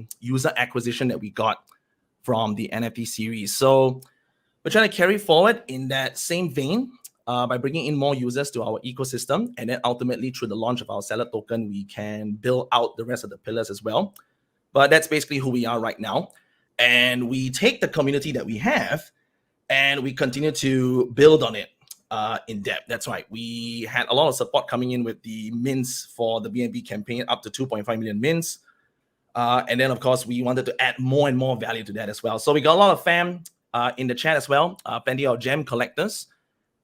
the user acquisition that we got from the NFT series. So we're trying to carry forward in that same vein by bringing in more users to our ecosystem. And then ultimately through the launch of our seller token, we can build out the rest of the pillars as well. But that's basically who we are right now. And we take the community that we have and we continue to build on it in depth. That's right. We had a lot of support coming in with the mints for the BNB campaign, up to 2.5 million mints. And then, of course, we wanted to add more and more value to that as well. So we got a lot of fam in the chat as well, plenty of gem collectors.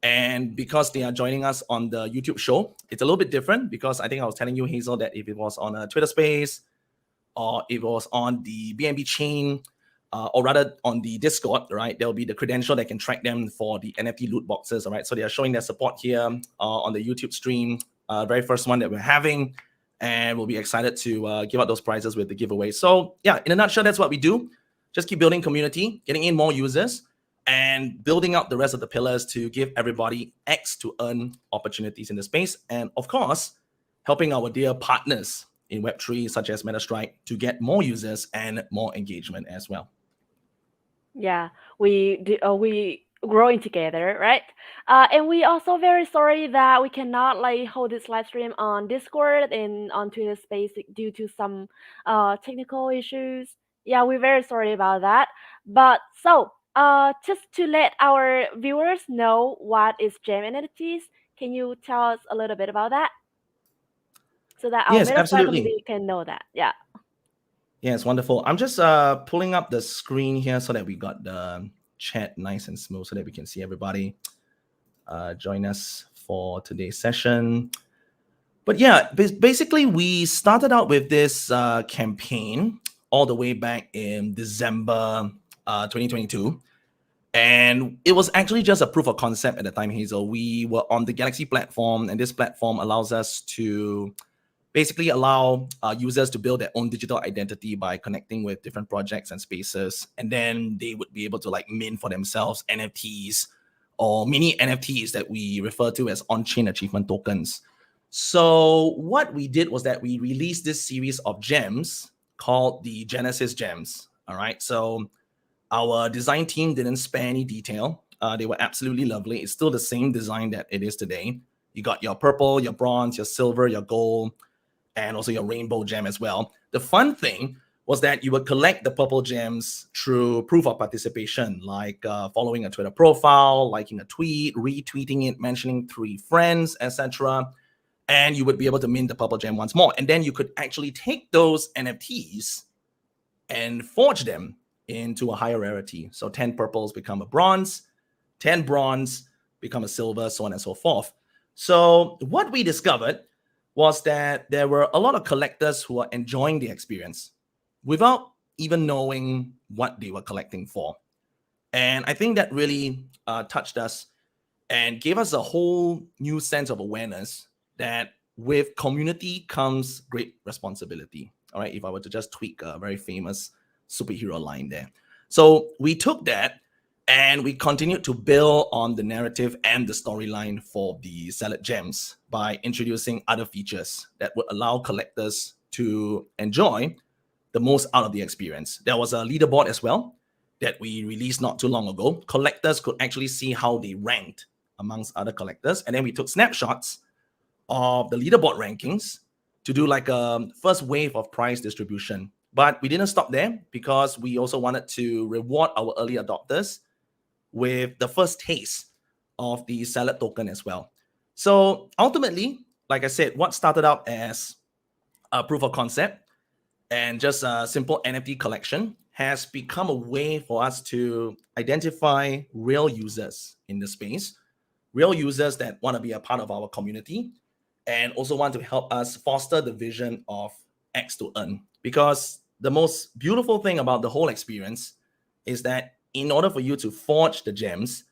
And because they are joining us on the YouTube show, it's a little bit different because I think I was telling you, Hazel, that if it was on a Twitter space or if it was on the BNB chain, or rather on the Discord, right, there'll be the credential that can track them for the NFT loot boxes, all right? So they are showing their support here on the YouTube stream, very first one that we're having, and we'll be excited to give out those prizes with the giveaway. So yeah, in a nutshell, that's what we do. Just keep building community, getting in more users, and building out the rest of the pillars to give everybody X to earn opportunities in the space. And of course, helping our dear partners in Web3, such as Metastrike, to get more users and more engagement as well. Yeah, we growing together, right? And we also very sorry that we cannot like hold this live stream on Discord and on Twitter Space due to some technical issues. Yeah, we're very sorry about that. But so just to let our viewers know what is gem NFTs, can you tell us a little bit about that so that our Yes, Metastrike absolutely. community can know that? Yeah. Yes, wonderful. I'm just pulling up the screen here so that we got the chat nice and smooth so that we can see everybody join us for today's session. But yeah, basically we started out with this campaign all the way back in December 2022. And it was actually just a proof of concept at the time, Hazel. We were on the Galaxy platform, and this platform allows us to basically allow users to build their own digital identity by connecting with different projects and spaces. And then they would be able to like mint for themselves NFTs or mini NFTs that we refer to as on-chain achievement tokens. So what we did was that we released this series of gems called the Genesis Gems. All right. So our design team didn't spare any detail. They were absolutely lovely. It's still the same design that it is today. You got your purple, your bronze, your silver, your gold, and also your rainbow gem as well. The fun thing was that you would collect the purple gems through proof of participation, like following a Twitter profile, liking a tweet, retweeting it, mentioning 3 friends, etc. And you would be able to mint the purple gem once more. And then you could actually take those NFTs and forge them into a higher rarity. So 10 purples become a bronze, 10 bronze become a silver, so on and so forth. So what we discovered was that there were a lot of collectors who are enjoying the experience without even knowing what they were collecting for. And I think that really touched us and gave us a whole new sense of awareness that with community comes great responsibility. All right, if I were to just tweak a very famous superhero line there. So we took that and we continued to build on the narrative and the storyline for the Salad Gems by introducing other features that would allow collectors to enjoy the most out of the experience. There was a leaderboard as well that we released not too long ago. Collectors could actually see how they ranked amongst other collectors. And then we took snapshots of the leaderboard rankings to do like a first wave of prize distribution. But we didn't stop there because we also wanted to reward our early adopters with the first taste of the salad token as well. So ultimately, like I said, what started out as a proof of concept and just a simple NFT collection has become a way for us to identify real users in the space, real users that want to be a part of our community and also want to help us foster the vision of X to earn. Because the most beautiful thing about the whole experience is that in order for you to forge the gems,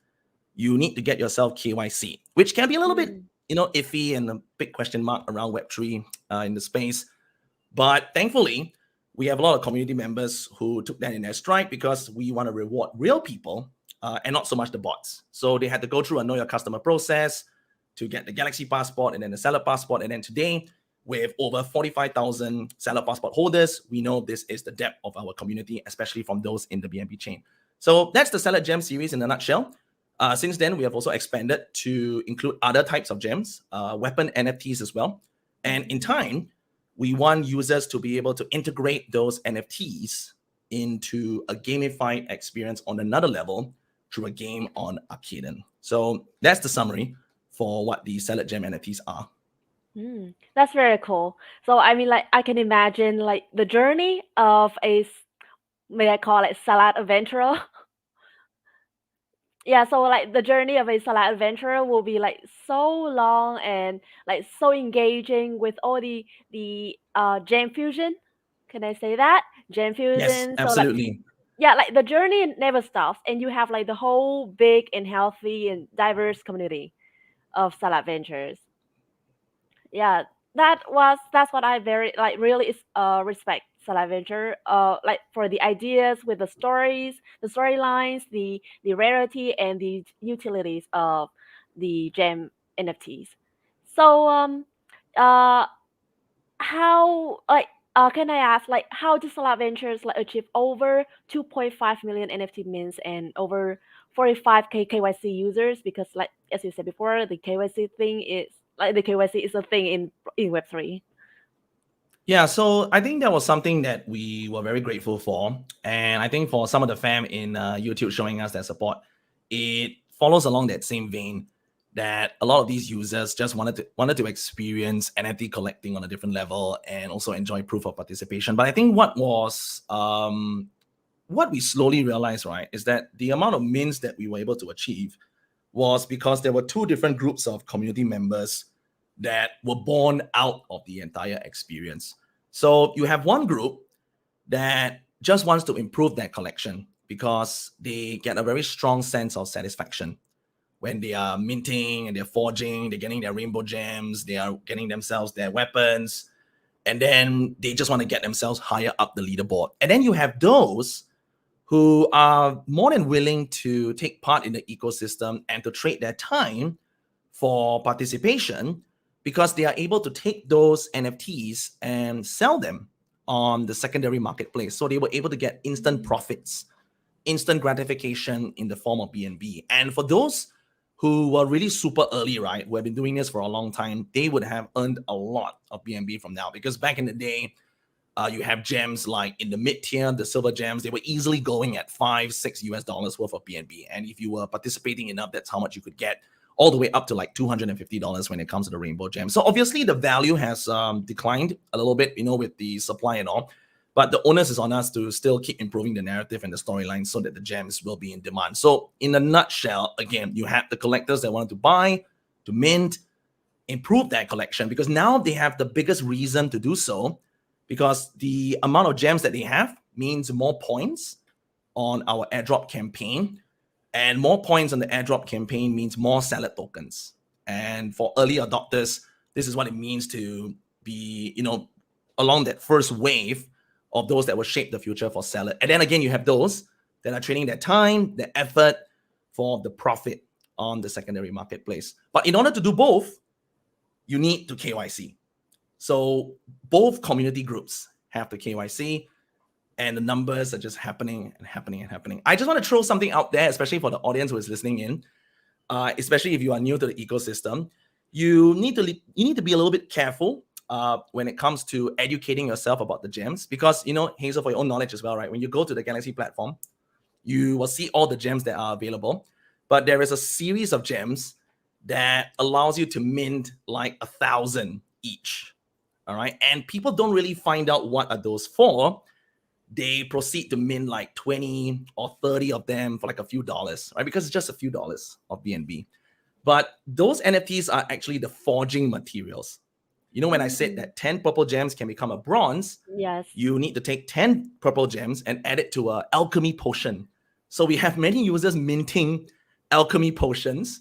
you need to get yourself KYC, which can be a little bit, iffy and a big question mark around Web3 in the space. But thankfully, we have a lot of community members who took that in their stride because we want to reward real people and not so much the bots. So they had to go through a know your customer process to get the Galaxy passport and then the seller passport. And then today with over 45,000 seller passport holders, we know this is the depth of our community, especially from those in the BNB chain. So that's the Seller Gem series in a nutshell. Since then, we have also expanded to include other types of gems, weapon NFTs as well. And in time, we want users to be able to integrate those NFTs into a gamified experience on another level through a game on Arcaden. So that's the summary for what the Seller Gem NFTs are. That's very cool. So I mean, like I can imagine like the journey of may I call it salad adventurer? Yeah, so like the journey of a salad adventurer will be like so long and like so engaging with all the gem fusion. Can I say that? Gem Yes, fusion. So like absolutely. yeah, like the journey never stops and you have like the whole big and healthy and diverse community of salad adventures. Yeah, that's what I very like really respect Salaventure like for the ideas with the stories, the storylines, the rarity and the utilities of the gem NFTs. So uh how like can I ask like how do Solar Ventures like achieve over 2.5 million NFT mints and over 45k KYC users? Because like as you said before, the KYC thing is like the KYC is a thing in Web3. Yeah, so I think that was something that we were very grateful for. And I think for some of the fam in YouTube showing us their support, it follows along that same vein that a lot of these users just wanted to experience NFT collecting on a different level and also enjoy proof of participation. But I think what we slowly realized, right, is that the amount of mints that we were able to achieve was because there were two different groups of community members that were born out of the entire experience. So you have one group that just wants to improve their collection because they get a very strong sense of satisfaction when they are minting and they're forging, they're getting their rainbow gems, they are getting themselves their weapons, and then they just want to get themselves higher up the leaderboard. And then you have those who are more than willing to take part in the ecosystem and to trade their time for participation because they are able to take those NFTs and sell them on the secondary marketplace. So they were able to get instant profits, instant gratification in the form of BNB. And for those who were really super early, right, who have been doing this for a long time, they would have earned a lot of BNB from now because back in the day, you have gems like in the mid tier, the silver gems, they were easily going at $5-6 worth of BNB. And if you were participating enough, that's how much you could get, all the way up to like $250 when it comes to the rainbow gem. So obviously the value has declined a little bit, with the supply and all. But the onus is on us to still keep improving the narrative and the storyline so that the gems will be in demand. So in a nutshell, again, you have the collectors that wanted to buy, to mint, improve their collection because now they have the biggest reason to do so because the amount of gems that they have means more points on our airdrop campaign, and more points on the airdrop campaign means more salad tokens. And for early adopters, this is what it means to be, along that first wave of those that will shape the future for salad. And then again, you have those that are trading their time, their effort for the profit on the secondary marketplace. But in order to do both, you need to KYC. So both community groups have to KYC, and the numbers are just happening and happening and happening. I just want to throw something out there, especially for the audience who is listening in, especially if you are new to the ecosystem. You need to be a little bit careful when it comes to educating yourself about the gems because, Hazel, for your own knowledge as well, right? When you go to the Galaxy platform, you will see all the gems that are available, but there is a series of gems that allows you to mint like 1,000 each. All right. And people don't really find out what are those for. They proceed to mint like 20 or 30 of them for like a few dollars, right? Because it's just a few dollars of BNB. But those NFTs are actually the forging materials. When I said that 10 purple gems can become a bronze, Yes. you need to take 10 purple gems and add it to an alchemy potion. So we have many users minting alchemy potions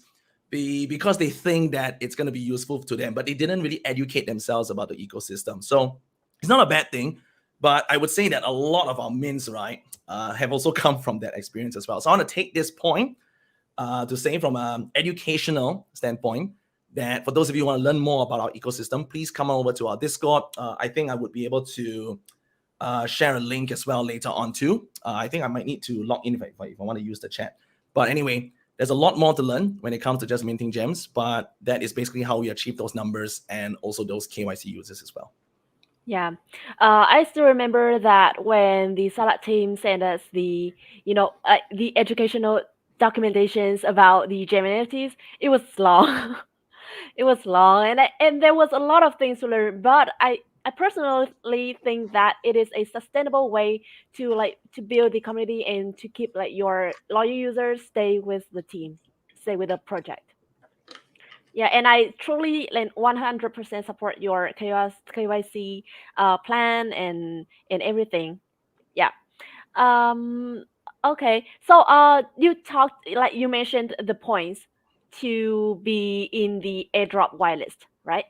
because they think that it's going to be useful to them, but they didn't really educate themselves about the ecosystem. So it's not a bad thing, but I would say that a lot of our mints, right, have also come from that experience as well. So I want to take this point to say from an educational standpoint that for those of you who want to learn more about our ecosystem, please come over to our Discord. I think I would be able to share a link as well later on too. I think I might need to log in if I want to use the chat. But anyway, there's a lot more to learn when it comes to just minting gems, but that is basically how we achieve those numbers and also those KYC users as well. Yeah, I still remember that when the Salad team sent us the, the educational documentations about the gem NFTs, it was long. It was long, and there was a lot of things to learn. But I personally think that it is a sustainable way to build the community and to keep like your loyal users stay with the team, stay with the project. Yeah, and I truly like 100% support your KYC plan and everything. Yeah. Um okay. So you talked like you mentioned the points to be in the airdrop whitelist, right?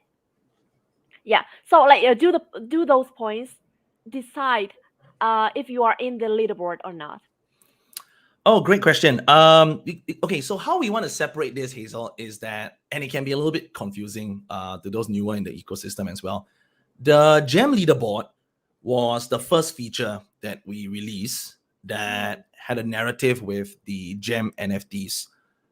Yeah. So like do those points decide if you are in the leaderboard or not? Oh, great question. Okay, so how we want to separate this, Hazel, is that, and it can be a little bit confusing to those newer in the ecosystem as well. The gem leaderboard was the first feature that we released that had a narrative with the gem NFTs.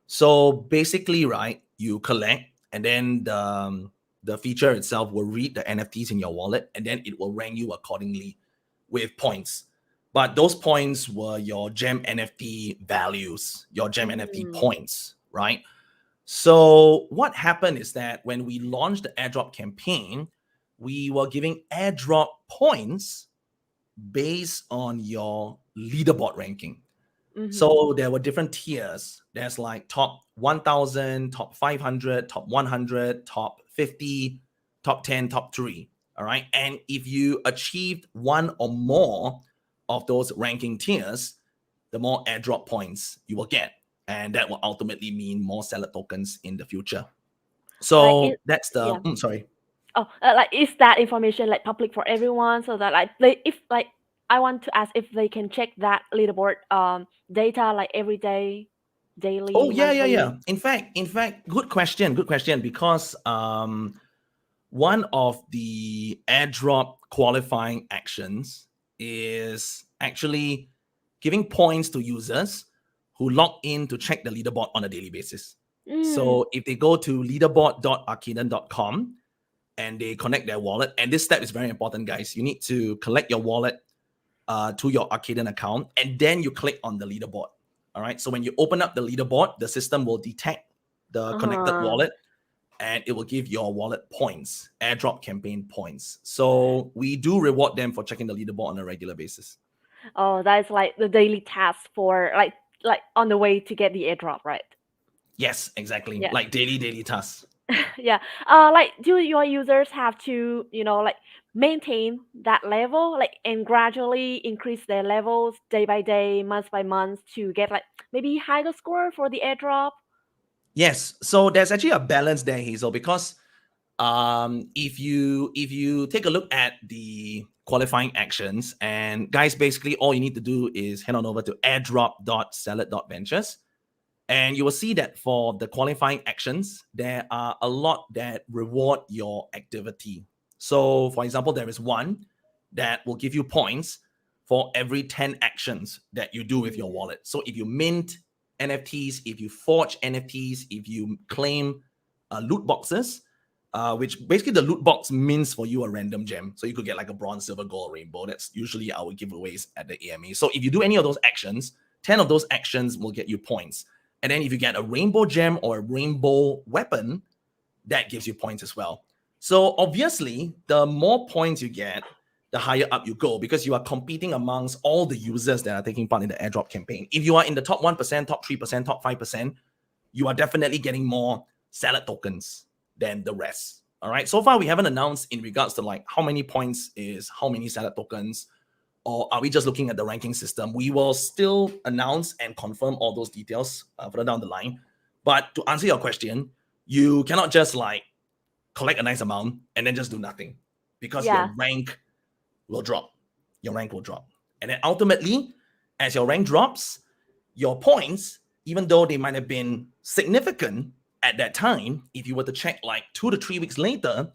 So basically, right, you collect, and then the feature itself will read the NFTs in your wallet, and then it will rank you accordingly with points. But those points were your gem NFT values, your gem NFT points, right? So what happened is that when we launched the airdrop campaign, we were giving airdrop points based on your leaderboard ranking. So there were different tiers. There's like top 1000, top 500, top 100, top 50, top 10, top 3. All right. And if you achieved one or more of those ranking tiers, the more airdrop points you will get. And that will ultimately mean more seller tokens in the future. So that's the, yeah. sorry. Oh, like is that information like public for everyone so that like they if like I want to ask if they can check that leaderboard data like every day, daily, Oh, yeah. monthly. In fact, good question, because one of the airdrop qualifying actions is actually giving points to users who log in to check the leaderboard on a daily basis. So if they go to leaderboard.arcaden.com and they connect their wallet, and this step is very important, guys. You need to collect your wallet to your Arcaden account, and then you click on the leaderboard. All right. So when you open up the leaderboard, the system will detect the connected wallet, and it will give your wallet points, airdrop campaign points. So we do reward them for checking the leaderboard on a regular basis. Oh, that's like the daily task for like on the way to get the airdrop, right? Yes, exactly. Yeah. Like daily tasks. Yeah. Like do your users have to, like maintain that level, like and gradually increase their levels day by day, month by month to get like maybe higher score for the airdrop? Yes. So there's actually a balance there, Hazel, because if you take a look at the qualifying actions, and guys, basically all you need to do is head on over to airdrop.salad.ventures, and you will see that for the qualifying actions, there are a lot that reward your activity. So for example, there is one that will give you points for every 10 actions that you do with your wallet. So if you mint NFTs, if you forge NFTs, if you claim loot boxes, which basically the loot box means for you a random gem. So you could get like a bronze, silver, gold, rainbow. That's usually our giveaways at the AMA. So if you do any of those actions, 10 of those actions will get you points. And then if you get a rainbow gem or a rainbow weapon, that gives you points as well. So obviously, the more points you get, the higher up you go, because you are competing amongst all the users that are taking part in the airdrop campaign. If you are in the top 1%, top 3%, top 5%, you are definitely getting more salad tokens than the rest. All right. So far, we haven't announced in regards to like how many points is how many salad tokens, or are we just looking at the ranking system? We will still announce and confirm all those details further down the line. But to answer your question, you cannot just like collect a nice amount and then just do nothing, because your rank will drop. Your rank will drop. And then ultimately, as your rank drops, your points, even though they might have been significant at that time, if you were to check like 2 to 3 weeks later,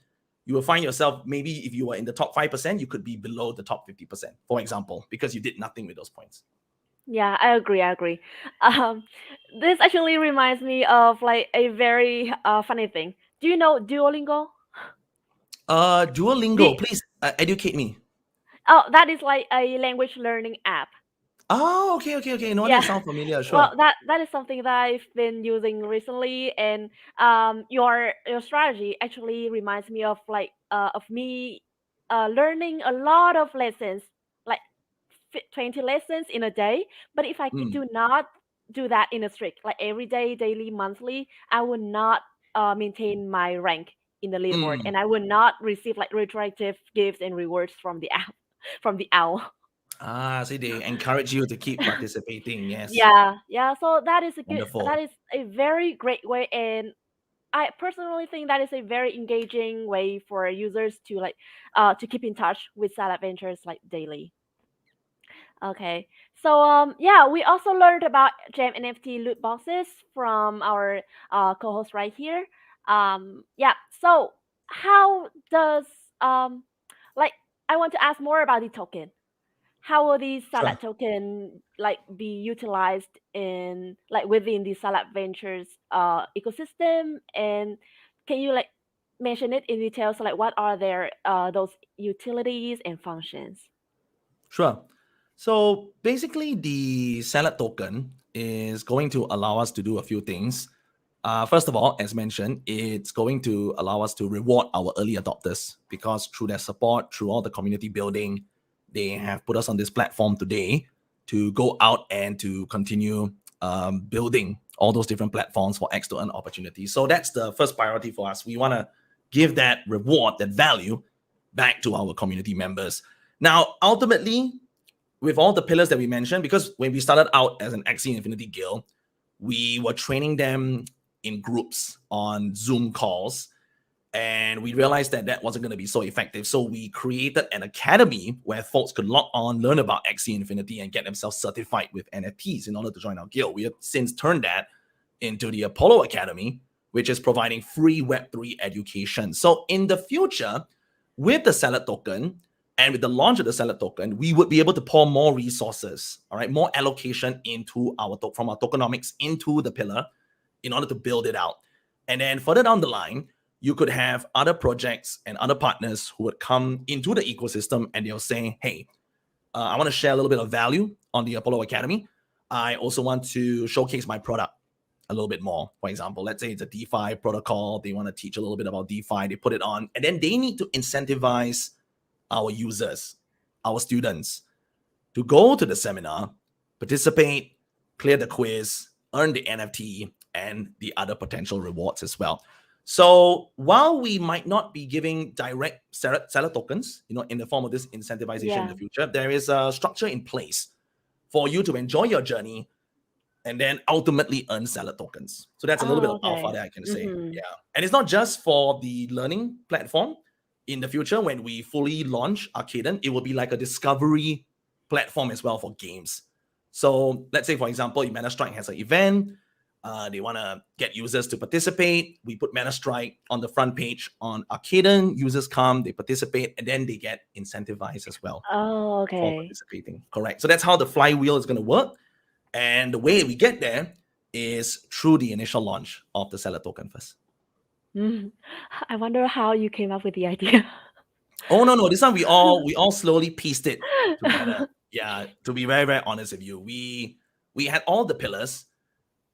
you will find yourself, maybe if you were in the top 5%, you could be below the top 50%, for example, because you did nothing with those points. Yeah, I agree. I agree. Um, this actually reminds me of like a very funny thing. Do you know Duolingo? Duolingo, The please educate me. Oh, that is like a language learning app. Oh, okay. No, that Yeah. sounds familiar. Well, Sure. that is something that I've been using recently, and your strategy actually reminds me of like of me learning a lot of lessons, like 20 lessons in a day. But if I Mm. do not do that in a streak, like every day, daily, monthly, I would not maintain my rank in the leaderboard, Mm. and I would not receive like retroactive gifts and rewards from the app, from the owl. So they encourage you to keep participating. Yes. Yeah, yeah. So that Wonderful. is a very great way, and I personally think that is a very engaging way for users to like to keep in touch with side adventures like daily. Okay. So yeah, we also learned about gem NFT loot boxes from our co-host right here. Yeah. So how does um like I want to ask more about the token. How will these Sure. salad token like be utilized in like within the salad ventures ecosystem, and can you like mention it in detail, so like what are their those utilities and functions? Sure. So basically, the salad token is going to allow us to do a few things. First of all, as mentioned, it's going to allow us to reward our early adopters because through their support, through all the community building, they have put us on this platform today to go out and to continue building all those different platforms for X to earn opportunities. So that's the first priority for us. We want to give that reward, that value back to our community members. Now, ultimately, with all the pillars that we mentioned, because when we started out as an Axie Infinity Guild, we were training them in groups on Zoom calls, and we realized that that wasn't going to be so effective. So we created an academy where folks could log on, learn about Axie Infinity, and get themselves certified with NFTs in order to join our guild. We have since turned that into the Apollo Academy, which is providing free Web3 education. So in the future, with the Salad token and with the launch of the Salad token, we would be able to pour more resources, all right, more allocation into from our tokenomics into the pillar in order to build it out. And then further down the line, you could have other projects and other partners who would come into the ecosystem and they'll say, hey, I want to share a little bit of value on the Apollo Academy. I also want to showcase my product a little bit more. For example, let's say it's a DeFi protocol. They want to teach a little bit about DeFi. They put it on, and then they need to incentivize our users, our students, to go to the seminar, participate, clear the quiz, earn the NFT, and the other potential rewards as well. So while we might not be giving direct seller tokens, in the form of this incentivization in the Yeah. future, there is a structure in place for you to enjoy your journey and then ultimately earn seller tokens. So that's a little bit Oh, of alpha okay. that I can say. Mm-hmm. Yeah. And it's not just for the learning platform. In the future, when we fully launch Arcaden, it will be like a discovery platform as well for games. So let's say, for example, if Metastrike has an event, they want to get users to participate. We put Metastrike on the front page on Arcaden. Users come, they participate, and then they get incentivized as well Oh, for okay. participating. Correct. So that's how the flywheel is going to work. And the way we get there is through the initial launch of the seller token first. Mm. I wonder how you came up with the idea. Oh no, this one we all slowly pieced it together. Yeah, to be very, very honest with you, we had all the pillars,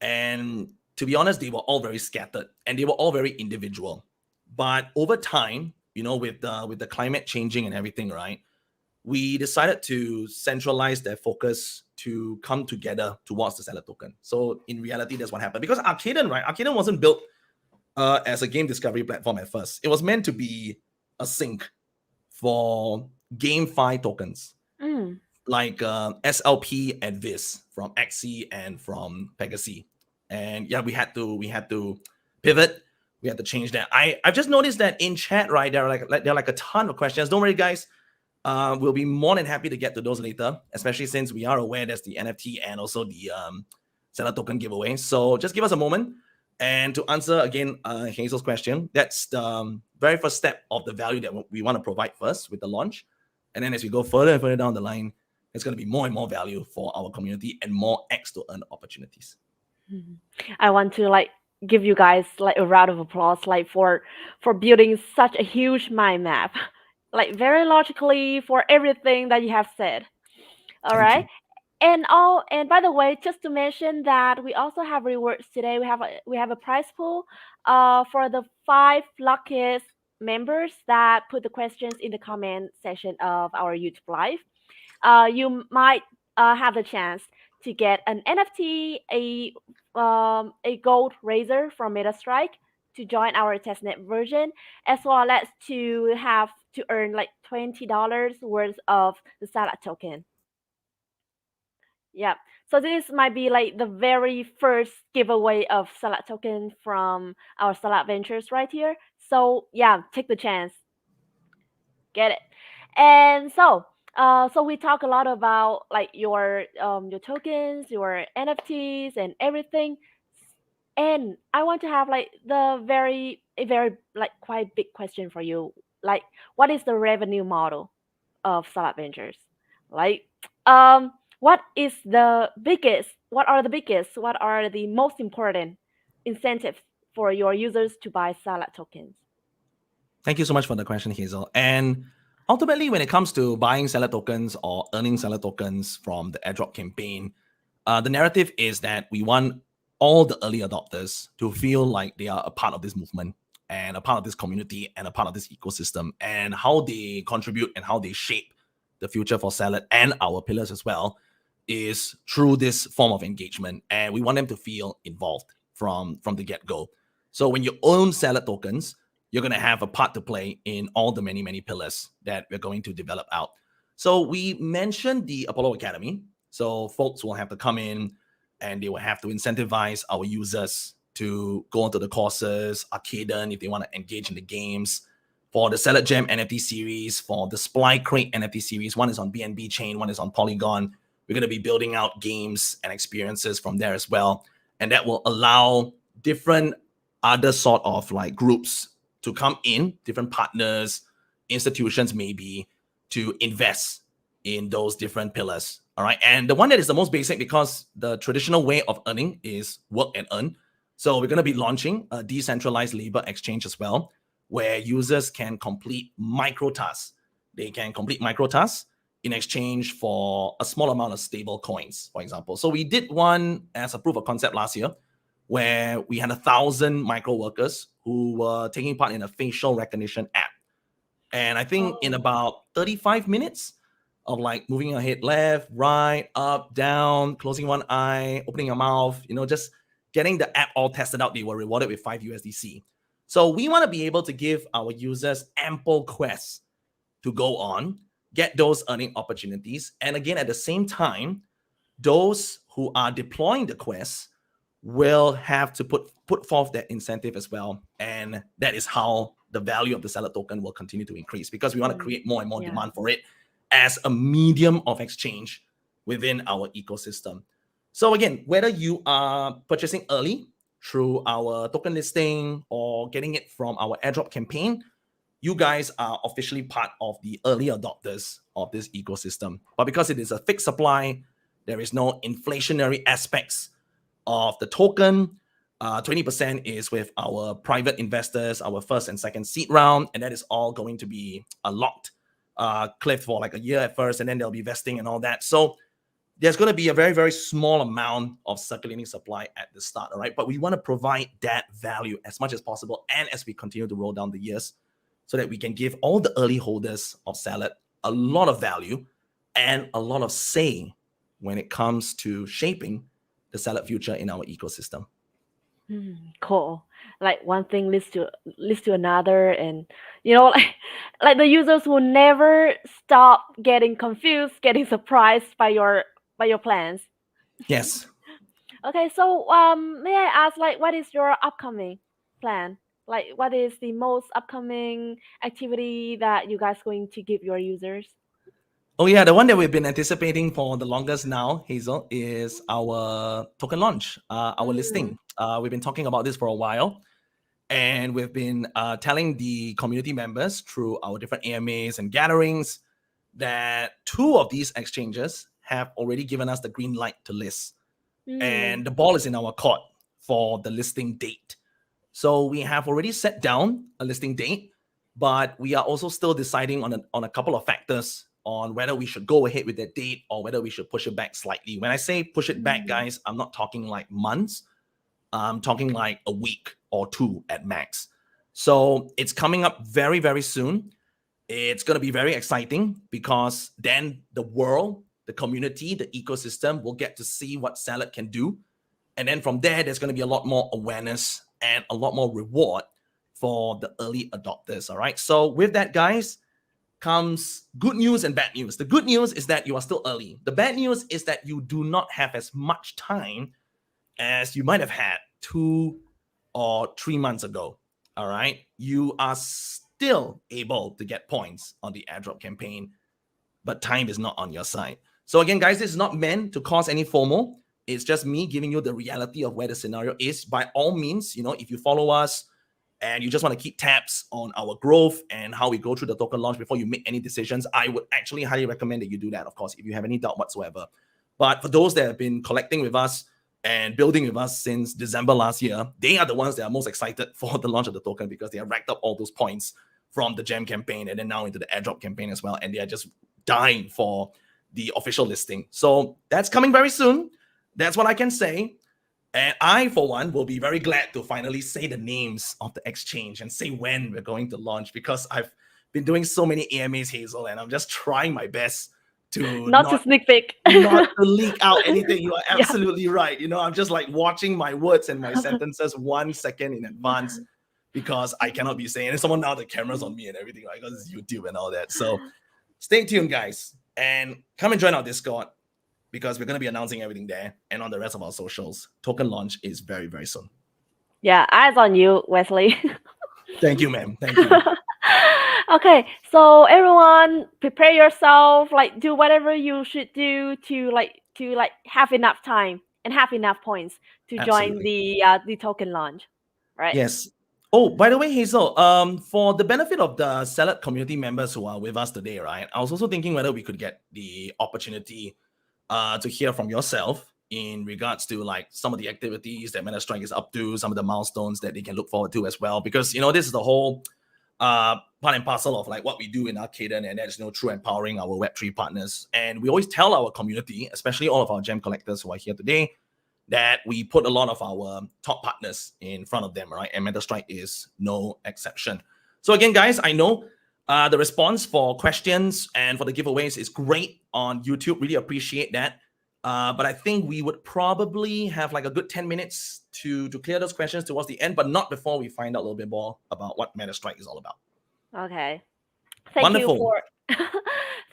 and to be honest, they were all very scattered and they were all very individual. But over time, with the climate changing and everything, right? We decided to centralize their focus to come together towards the seller token. So in reality, that's what happened. Because Arcaden, right? Arcaden wasn't built as a game discovery platform at first. It was meant to be a sync for GameFi tokens Mm. like SLP and Viz from Axie and from Pegasus. And yeah, we had to pivot. We had to change that. I've just noticed that in chat, right, there are like a ton of questions. Don't worry, guys. We'll be more than happy to get to those later, especially since we are aware there's the NFT and also the seller token giveaway. So just give us a moment. And to answer again Hazel's question, that's the very first step of the value that we want to provide first with the launch. And then as we go further and further down the line, there's going to be more and more value for our community and more X to earn opportunities. Mhm. I want to like give you guys like a round of applause like for building such a huge mind map. Like very logically for everything that you have said. All Thank right. you. And by the way, just to mention that we also have rewards today. We have a prize pool for the 5 luckiest members that put the questions in the comment section of our YouTube live. You might have the chance to get an NFT, a gold razor from Metastrike to join our testnet version, as well as to have to earn like $20 worth of the Salat token. Yeah. So this might be like the very first giveaway of Salat token from our Salat Ventures right here. So yeah, take the chance. Get it. And so we talk a lot about like your tokens, your NFTs and everything. And I want to have like a very like quite big question for you. Like what is the revenue model of Salat Ventures? Like what is the biggest what are the most important incentives for your users to buy Salat tokens? Thank you so much for the question, Hazel. And ultimately, when it comes to buying seller tokens or earning seller tokens from the airdrop campaign, the narrative is that we want all the early adopters to feel like they are a part of this movement and a part of this community and a part of this ecosystem, and how they contribute and how they shape the future for Salad and our pillars as well is through this form of engagement. And we want them to feel involved from the get-go. So when you own Salad tokens, you're going to have a part to play in all the many pillars that we're going to develop out. So we mentioned the Apollo Academy. So folks will have to come in and they will have to incentivize our users to go onto the courses, Arcaden if they want to engage in the games. For the Salad Jam NFT series, for the Sply Crate NFT series, one is on BNB chain, one is on Polygon. We're going to be building out games and experiences from there as well. And that will allow different other sort of like groups to come in, different partners, institutions maybe, to invest in those different pillars. All right. And the one that is the most basic, because the traditional way of earning is work and earn. So we're going to be launching a decentralized labor exchange as well, where users can complete micro tasks. They can complete micro tasks in exchange for a small amount of stable coins, for example. So we did one as a proof of concept last year, where we had 1,000 micro workers who were taking part in a facial recognition app. And I think in Oh. about 35 minutes of like moving your head left, right, up, down, closing one eye, opening your mouth, just getting the app all tested out, they were rewarded with 5 USDC. So we want to be able to give our users ample quests to go on, get those earning opportunities. And again, at the same time, those who are deploying the quests will have to put forth that incentive as well. And that is how the value of the seller token will continue to increase, because we want to create more and more Yeah. demand for it as a medium of exchange within our ecosystem. So again, whether you are purchasing early through our token listing or getting it from our airdrop campaign, you guys are officially part of the early adopters of this ecosystem. But because it is a fixed supply, there is no inflationary aspects of the token. 20% is with our private investors, our first and second seed round, and that is all going to be locked, cliff for like a year at first, and then there'll be vesting and all that. So there's going to be a very small amount of circulating supply at the start, all right? But we want to provide that value as much as possible, and as we continue to roll down the years, so that we can give all the early holders of Salad a lot of value and a lot of say when it comes to shaping the Salad future in our ecosystem. Cool. Like one thing leads to another, and like like the users will never stop getting confused, getting surprised by your plans. Yes. Okay, so may I ask, like, what is your upcoming plan? Like, what is the most upcoming activity that you guys going to give your users? Oh yeah, the one that we've been anticipating for the longest now, Hazel, is our token launch, our Mm, listing. We've been talking about this for a while, and we've been telling the community members through our different AMAs and gatherings that two of these exchanges have already given us the green light to list, mm, and the ball is in our court for the listing date. So we have already set down a listing date, but we are also still deciding on a couple of factors on whether we should go ahead with that date or whether we should push it back slightly. When I say push it back, mm, guys, I'm not talking like months. I'm talking like a week or two at max. So it's coming up very, very soon. It's going to be very exciting because then the world, the community, the ecosystem will get to see what Salad can do. And then from there, there's going to be a lot more awareness and a lot more reward for the early adopters. All right. So with that, guys, comes good news and bad news. The good news is that you are still early. The bad news is that you do not have as much time as you might have had 2 or 3 months ago. All right. You are still able to get points on the airdrop campaign, but time is not on your side. So again, guys, this is not meant to cause any FOMO. It's just me giving you the reality of where the scenario is. By all means, if you follow us and you just want to keep tabs on our growth and how we go through the token launch before you make any decisions, I would actually highly recommend that you do that, of course, if you have any doubt whatsoever. But for those that have been collecting with us and building with us since December last year, they are the ones that are most excited for the launch of the token because they have racked up all those points from the gem campaign and then now into the airdrop campaign as well. And they are just dying for the official listing. So that's coming very soon. That's what I can say. And I, for one, will be very glad to finally say the names of the exchange and say when we're going to launch because I've been doing so many AMAs, Hazel, and I'm just trying my best to not to sneak peek. not to leak out anything. You are Yeah. absolutely right. I'm just like watching my words and my sentences 1 second in advance because I cannot be saying, and someone now the camera's on me and everything, right? Because it's YouTube and all that. So stay tuned, guys, and come and join our Discord because we're going to be announcing everything there and on the rest of our socials. Token launch is very, very soon. Yeah, eyes on you, Wesley. Thank you, ma'am. Thank you. Okay, so everyone prepare yourself, like do whatever you should do to have enough time and have enough points to join Absolutely. the token launch, right? Yes. Oh, by the way, Hazel, for the benefit of the Salad community members who are with us today, right? I was also thinking whether we could get the opportunity to hear from yourself in regards to like some of the activities that Metastrike is up to, some of the milestones that they can look forward to as well. Because this is the whole part and parcel of like what we do in Arcaden, and that's true empowering our Web3 partners. And we always tell our community, especially all of our gem collectors who are here today, that we put a lot of our top partners in front of them, right? And Metastrike is no exception. So again, guys, I know the response for questions and for the giveaways is great on YouTube. Really appreciate that. But I think we would probably have like a good 10 minutes to clear those questions towards the end, but not before we find out a little bit more about what Metastrike is all about. Okay. Thank you Wonderful. for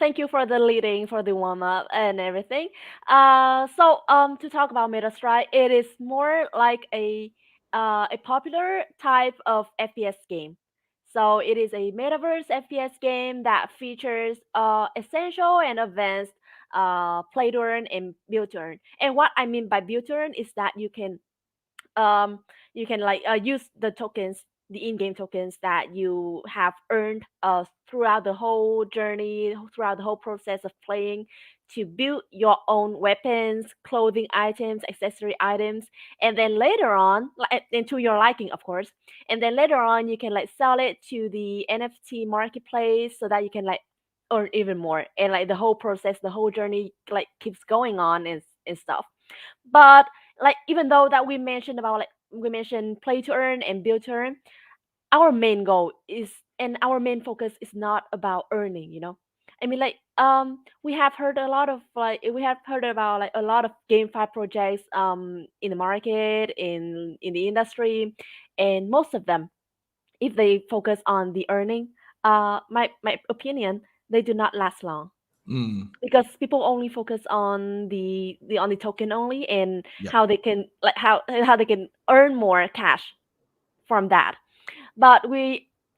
thank you for the leading, for the warm up and everything. To talk about Metastrike, it is more like a popular type of FPS game. So it is a metaverse FPS game that features essential and advanced play turn and build turn. And what I mean by build turn is that um you can use the tokens, the in-game tokens that you have earned throughout the whole journey, throughout the whole process of playing, to build your own weapons, clothing items, accessory items, and then later on, and to your liking, of course, and then later on you can like sell it to the NFT marketplace so that you can like earn even more, and like the whole process, the whole journey like keeps going on and stuff. But like even though that we mentioned play to earn and build to earn, our main goal is, and our main focus is not about earning, I mean, we have heard about like a lot of GameFi projects in the market, in the industry, and most of them, if they focus on the earning, my opinion, they do not last long, Mm, because people only focus on the token only, and yep. how they can how they can earn more cash from that. But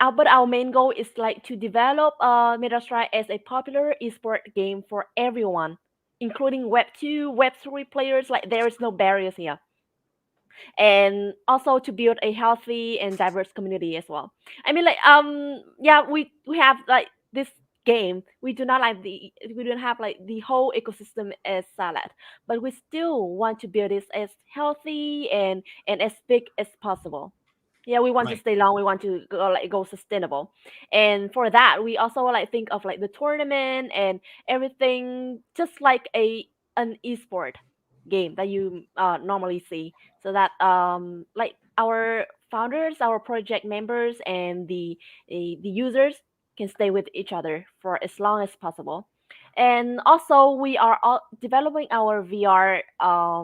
but our main goal is like to develop Metastrike as a popular esport game for everyone, including Web 2, Web 3 players. Like there is no barriers here, and also to build a healthy and diverse community as well. I mean, like yeah, we have like this game. We don't have like the whole ecosystem as salad, but we still want to build this as healthy and as big as possible. Yeah, we want to Right. stay long. We want to go sustainable, and for that, we also like think of like the tournament and everything, just like an esport game that you normally see, so that like our founders, our project members, and the users can stay with each other for as long as possible. And also, we are all developing our VR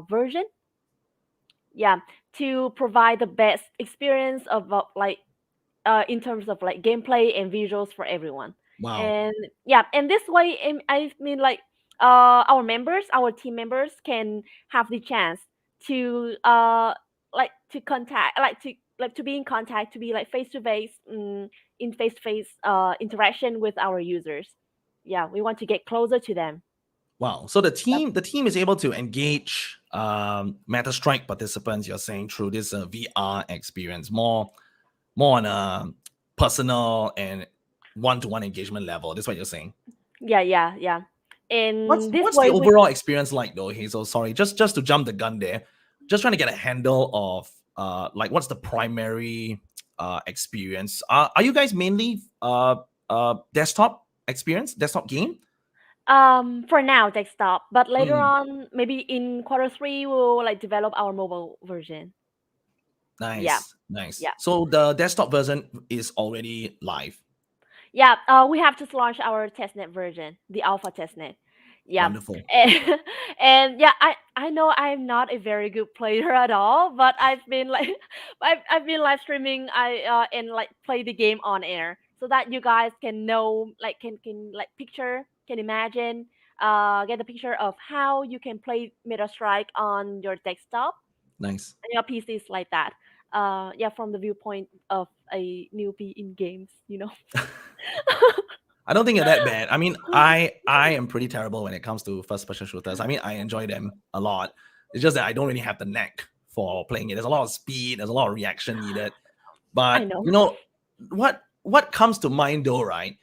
version, yeah, to provide the best experience of like in terms of like gameplay and visuals for everyone. Wow. And yeah, and this way, I mean, like our members, our team members can have the chance to like to contact, like to be in contact, to be like face to face, in face to face interaction with our users. Yeah, we want to get closer to them. Wow. So Yep. the team is able to engage Metastrike participants, you're saying, through this VR experience, more on a personal and one-to-one engagement level. That's what you're saying. Yeah. What's And this what's the way, we overall experience like though, Hazel? Sorry, just to jump the gun there. Just trying to get a handle of like what's the primary experience. Are you guys mainly desktop experience, desktop game? For now, desktop, but later Mm, on, maybe in quarter 3, we'll like develop our mobile version. Yeah, nice, nice. yeah. So the desktop version is already live. Yeah, we have just launched our testnet version, the alpha testnet. Yeah, Wonderful. and, and yeah, I know I'm not a very good player at all, but I've been like, I've been live streaming, and like play the game on air, so that you guys can know, like can like picture, can imagine, get the picture of how you can play Metastrike on your desktop Nice. and your PCs like that. Yeah, from the viewpoint of a newbie in games, you know. I don't think you're that bad. I mean, I am pretty terrible when it comes to first person shooters. I mean, I enjoy them a lot. It's just that I don't really have the knack for playing it. There's a lot of speed, there's a lot of reaction needed. I But know. what comes to mind though, right,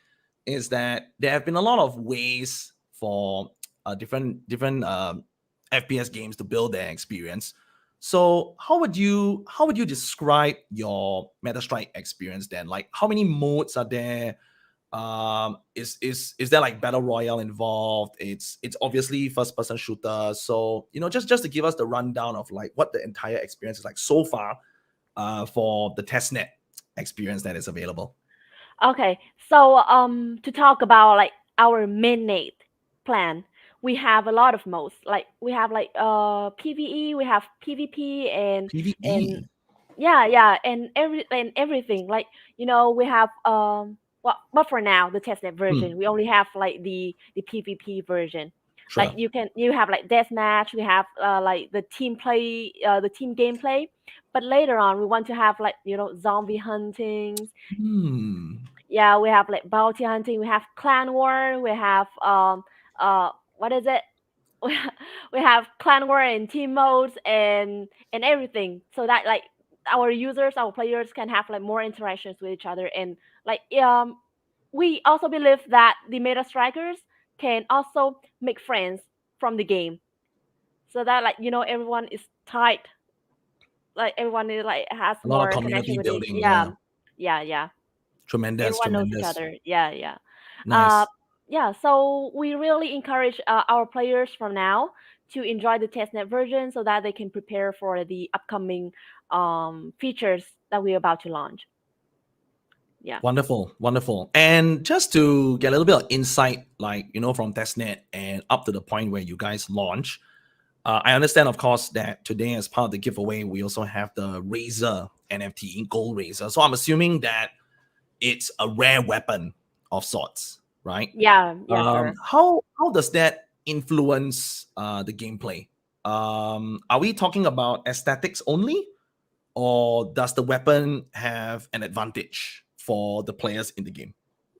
is that there have been a lot of ways for different FPS games to build their experience. So how would you describe your Metastrike experience then? Like how many modes are there? Is there like battle royale involved? It's obviously first person shooter. So just to give us the rundown of like what the entire experience is like so far for the testnet experience that is available. Okay, so to talk about like our mainnet plan, we have a lot of modes. Like we have like PVE, we have PvP, and PvE. yeah, and everything. Like we have well, but for now, the testnet Hmm, version, we only have like the PvP version. Like sure. you have like deathmatch, we have like the team gameplay. But later on, we want to have like zombie huntings. Hmm. Yeah, we have like bounty hunting, we have clan war, we have what is it? We have clan war and team modes and everything, so that like our users, our players can have like more interactions with each other. And like we also believe that the meta strikers can also make friends from the game, so that like everyone is tight, like everyone is like has A lot of more connection community with it. building. Yeah, Yeah. yeah. Tremendous, Everyone knows each tremendous. other. Yeah. Uh, Nice. yeah. So we really encourage our players from now to enjoy the testnet version, so that they can prepare for the upcoming features that we're about to launch. Yeah. Wonderful, wonderful. And just to get a little bit of insight, like, from testnet and up to the point where you guys launch, I understand, of course, that today, as part of the giveaway, we also have the Razor NFT, Gold Razor. So I'm assuming that it's a rare weapon of sorts, right? Yeah. Sure. How does that influence the gameplay? Are we talking about aesthetics only, or does the weapon have an advantage for the players in the game.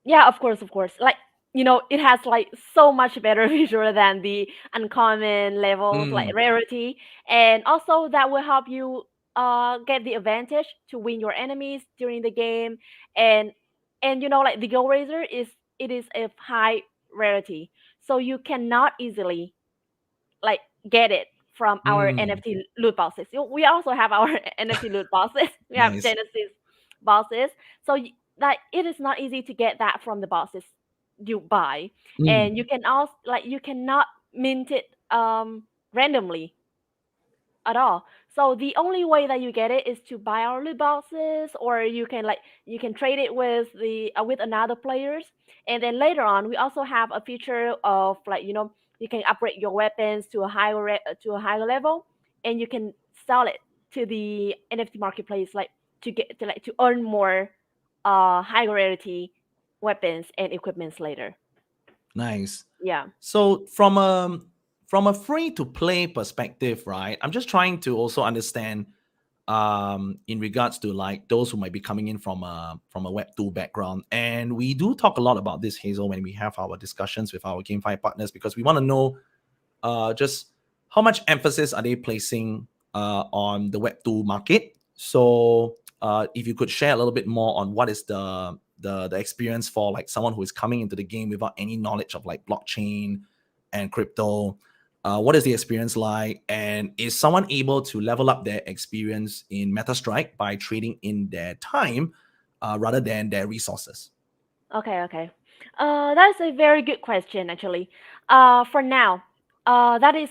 Yeah, of course, of course. Like, it has like so much better visual than the uncommon levels, like Mm, rarity, and also that will help you get the advantage to win your enemies during the game, and like the Gold Razor is a high rarity, so you cannot easily like get it from our mm, NFT loot boxes. We also have our NFT loot boxes. We have nice. Genesis boxes. So like it is not easy to get that from the boxes you buy. Mm, And you can also like you cannot mint it randomly at all. So the only way that you get it is to buy our loot boxes, or you can trade it with the with another players. And then later on, we also have a feature of like you can upgrade your weapons to a to a higher level, and you can sell it to the NFT marketplace like to earn more high rarity weapons and equipments later. nice. Yeah. So from a free to play perspective, right? I'm just trying to also understand in regards to like those who might be coming in from a web 2 background, and we do talk a lot about this, Hazel, when we have our discussions with our GameFi partners, because we want to know just how much emphasis are they placing on the web 2 market. So if you could share a little bit more on what is the experience for like someone who is coming into the game without any knowledge of like blockchain and crypto. What is the experience like? And is someone able to level up their experience in Metastrike by trading in their time rather than their resources? Okay, okay. That's a very good question, actually. For now, that is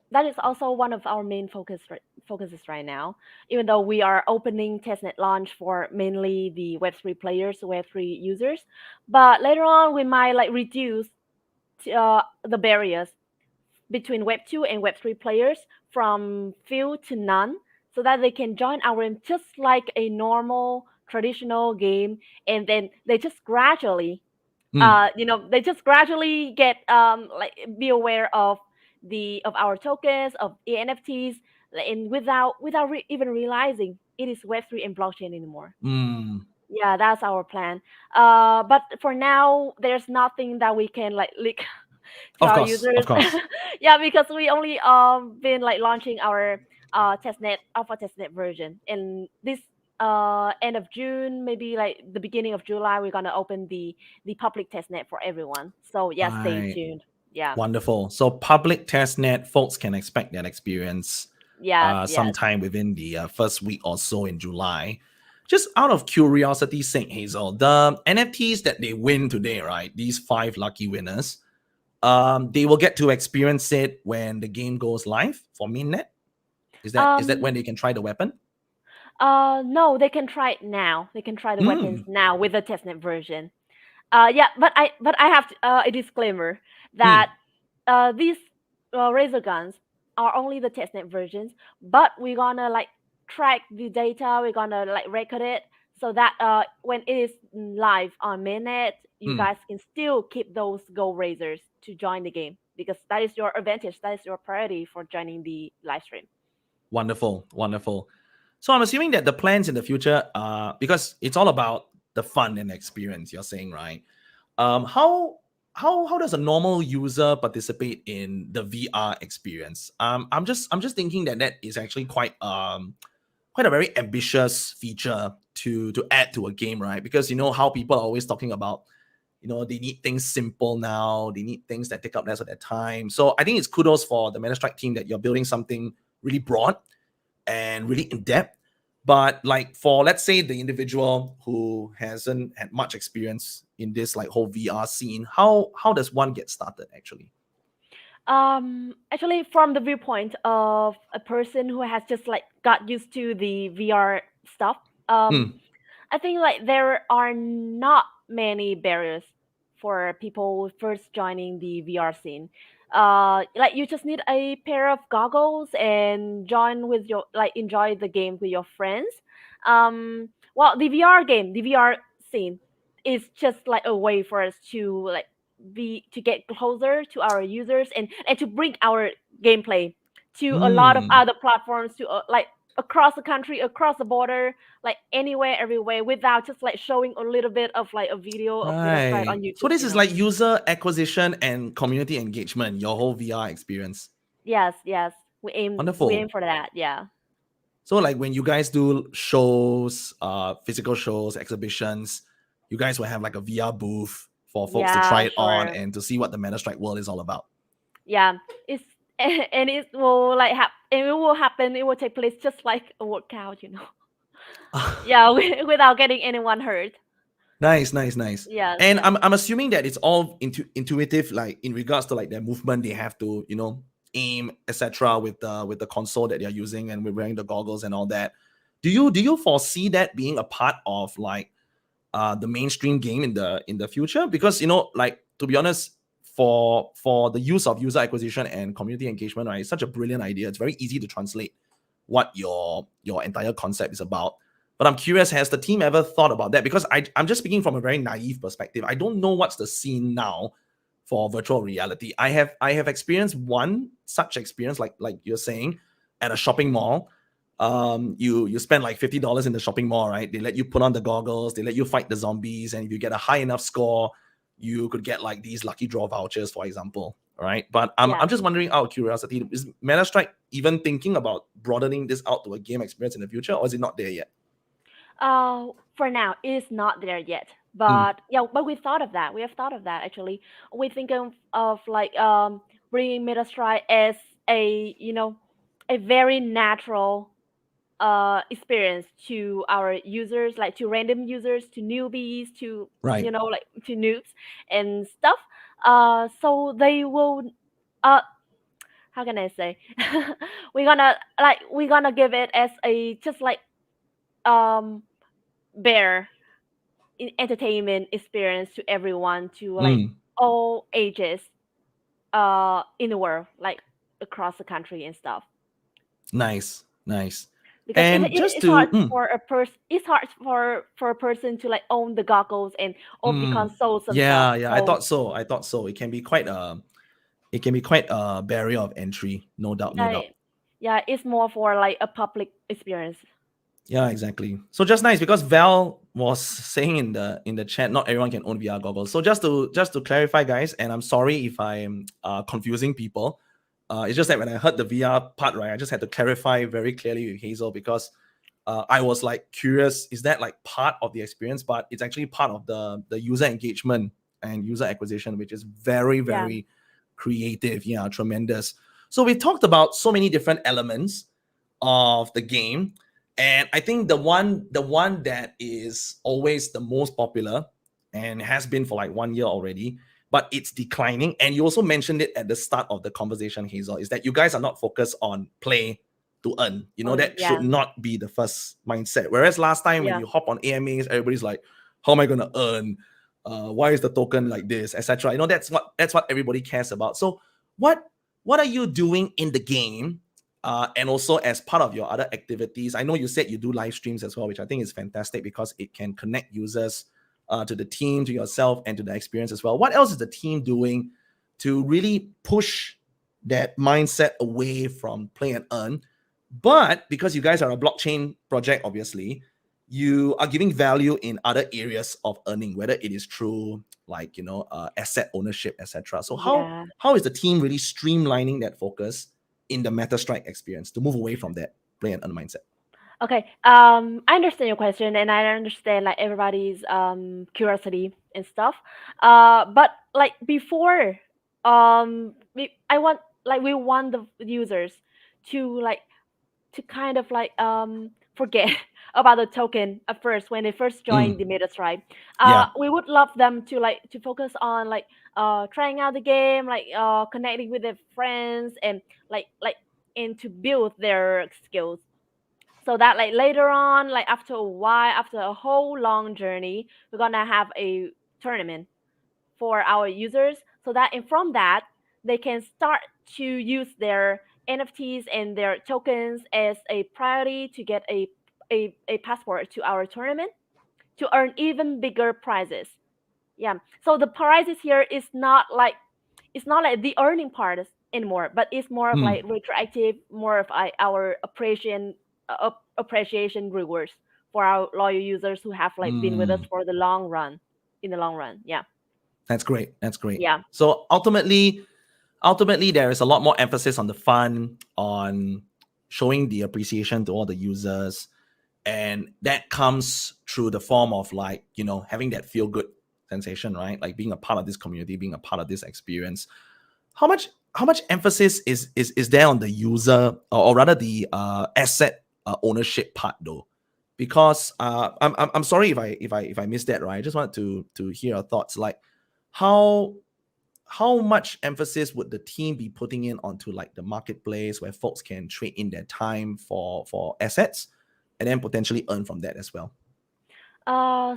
that is also one of our main focuses right now. Even though we are opening testnet launch for mainly the Web3 players, Web3 users, but later on we might like reduce the barriers between Web 2 and Web 3 players from few to none, so that they can join our game just like a normal traditional game, and then they just gradually Mm, they just gradually get like be aware of the of our tokens of ENFTs, and even realizing it is Web3 and blockchain anymore. mm, Yeah, that's our plan. But for now, there's nothing that we can like leak to of our course, users. of course. Yeah, because we only been like launching our testnet alpha testnet version, and this end of June, maybe like the beginning of July, we're gonna open the public testnet for everyone. So yeah, stay Right. tuned. Yeah. Wonderful. So public testnet folks can expect that experience Yes, yes. sometime within the first week or so in July. Just out of curiosity sake, Hazel, the NFTs that they win today, right? These 5 lucky winners, they will get to experience it when the game goes live for mainnet. Is that Um when they can try the weapon? no, they can try it now. They can try the weapons Mm, now with the testnet version. Yeah, but I have a disclaimer mm, that these razor guns are only the testnet versions, but we're gonna like track the data. We're gonna like record it so that when it is live on mainnet, you mm. guys can still keep those gold razors to join the game, because that is your advantage. That is your priority for joining the live stream. Wonderful, wonderful. So I'm assuming that the plans in the future, because it's all about the fun and experience. You're saying, right? How how does a normal user participate in the VR experience? I'm just thinking that that is actually quite a very ambitious feature to add to a game, right? Because you know how people are always talking about, they need things simple now, they need things that take up less of their time. So I think it's kudos for the Metastrike team that you're building something really broad and really in depth. But like for let's say the individual who hasn't had much experience in this like whole VR scene, how does one get started actually? Actually, from the viewpoint of a person who has just like got used to the VR stuff, Mm, I think like there are not many barriers for people first joining the VR scene. Like you just need a pair of goggles and join with your like enjoy the game with your friends. Well, the VR scene is just like a way for us to like be to get closer to our users, and to bring our gameplay to a lot of mm, other platforms to like across the country, across the border, like anywhere, everywhere, without just like showing a little bit of like a video of Metastrike Right. on So YouTube, this you is know. like user acquisition and community engagement, your whole VR experience. Yes, yes. We aim Wonderful. for that. Yeah. So like when you guys do shows, physical shows, exhibitions, you guys will have like a VR booth for folks to try Yeah, it on sure. and to see what the Metastrike world is all about. Yeah. It's and it will like and it will happen, it will take place just like a workout, you know. Yeah, without getting anyone hurt. Nice, nice, nice. Yes, And yes. I'm assuming that it's all intuitive, like in regards to like their movement, they have to, aim, etc. With the console that they're using and with wearing the goggles and all that. Do you foresee that being a part of like the mainstream game in the future? Because like to be honest, for the use of user acquisition and community engagement, right, it's such a brilliant idea. It's very easy to translate what your entire concept is about. But I'm curious, has the team ever thought about that? Because I'm just speaking from a very naive perspective. I don't know what's the scene now for virtual reality. I have experienced one such experience, like you're saying, at a shopping mall. You spend like $50 in the shopping mall, right? They let you put on the goggles, they let you fight the zombies, and if you get a high enough score, you could get like these lucky draw vouchers, for example. Right. But Yeah. I'm just wondering out of curiosity, is Metastrike even thinking about broadening this out to a game experience in the future, or is it not there yet? For now, it's not there yet. Mm, But yeah, but we thought of that. We have thought of that actually. We think of like bringing Metastrike as a a very natural experience to our users, like to random users, to newbies, to right. like to noobs and stuff. So they will uh how can I say? We're gonna give it as a just like um bear entertainment experience to everyone, to like Mm, all ages in the world, like across the country and stuff. nice, nice. Because And just it's hard to for a person, it's hard for a person to like own the goggles and own the consoles and stuff. yeah, yeah, I So thought so. I thought so. It can be quite a barrier of entry, no doubt, no yeah, doubt. yeah, it's more for like a public experience. Yeah, exactly. So just nice because Val was saying in the chat, not everyone can own VR goggles. So just to clarify, guys, and I'm sorry if I'm confusing people. It's just that when I heard the VR part, right, I just had to clarify very clearly with Hazel because I was like curious, is that like part of the experience? But it's actually part of the user engagement and user acquisition, which is very, Yeah, very creative. Yeah, tremendous. So we talked about so many different elements of the game, and I think the one that is always the most popular and has been for like 1 year already, but it's declining. And you also mentioned it at the start of the conversation, Hazel, is that you guys are not focused on play to earn. That should yeah, not be the first mindset. Whereas last time when yeah, you hop on AMAs, everybody's like, how am I gonna earn? Why is the token like this, etc. That's what everybody cares about. So what are you doing in the game, and also as part of your other activities? I know you said you do live streams as well, which I think is fantastic because it can connect users to the team, to yourself, and to the experience as well. What else is the team doing to really push that mindset away from play and earn? But because you guys are a blockchain project, obviously, you are giving value in other areas of earning, whether it is through like asset ownership, etc. So yeah. how is the team really streamlining that focus in the Metastrike experience to move away from that play and earn mindset? Okay. I understand your question, and I understand like everybody's curiosity and stuff. But like before, we want the users to like to kind of like forget about the token at first when they first join Mm, the Metastripe. yeah. We would love them to like to focus on like trying out the game, like connecting with their friends, and like and to build their skills, so that like later on, like after a while, after a whole long journey, we're gonna have a tournament for our users, so that and from that they can start to use their NFTs and their tokens as a priority to get a passport to our tournament to earn even bigger prizes. Yeah, so the prizes here is not like the earning part anymore, but it's more of Mm, like retroactive, more of like our operation appreciation rewards for our loyal users who have like been with us for the long run. In the long run, yeah. That's great. That's great. Yeah. So ultimately, there is a lot more emphasis on the fun, on showing the appreciation to all the users, and that comes through the form of like, you know, having that feel good sensation, right? Like being a part of this community, being a part of this experience. How much emphasis is there on the user, or rather the asset ownership part though? Because I'm sorry if I missed that, right? I just wanted to hear your thoughts. Like how much emphasis would the team be putting in onto like the marketplace where folks can trade in their time for assets and then potentially earn from that as well?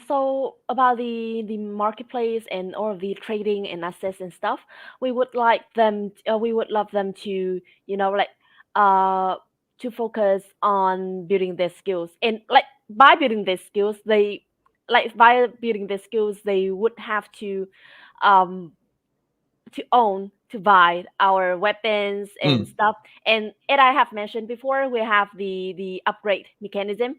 So about the marketplace and all of the trading and assets and stuff, we would like them. We would love them to, you know, like uh to focus on building their skills, and like by building their skills, they would have um to own, to buy our weapons and Mm, stuff. And I have mentioned before, we have the upgrade mechanism.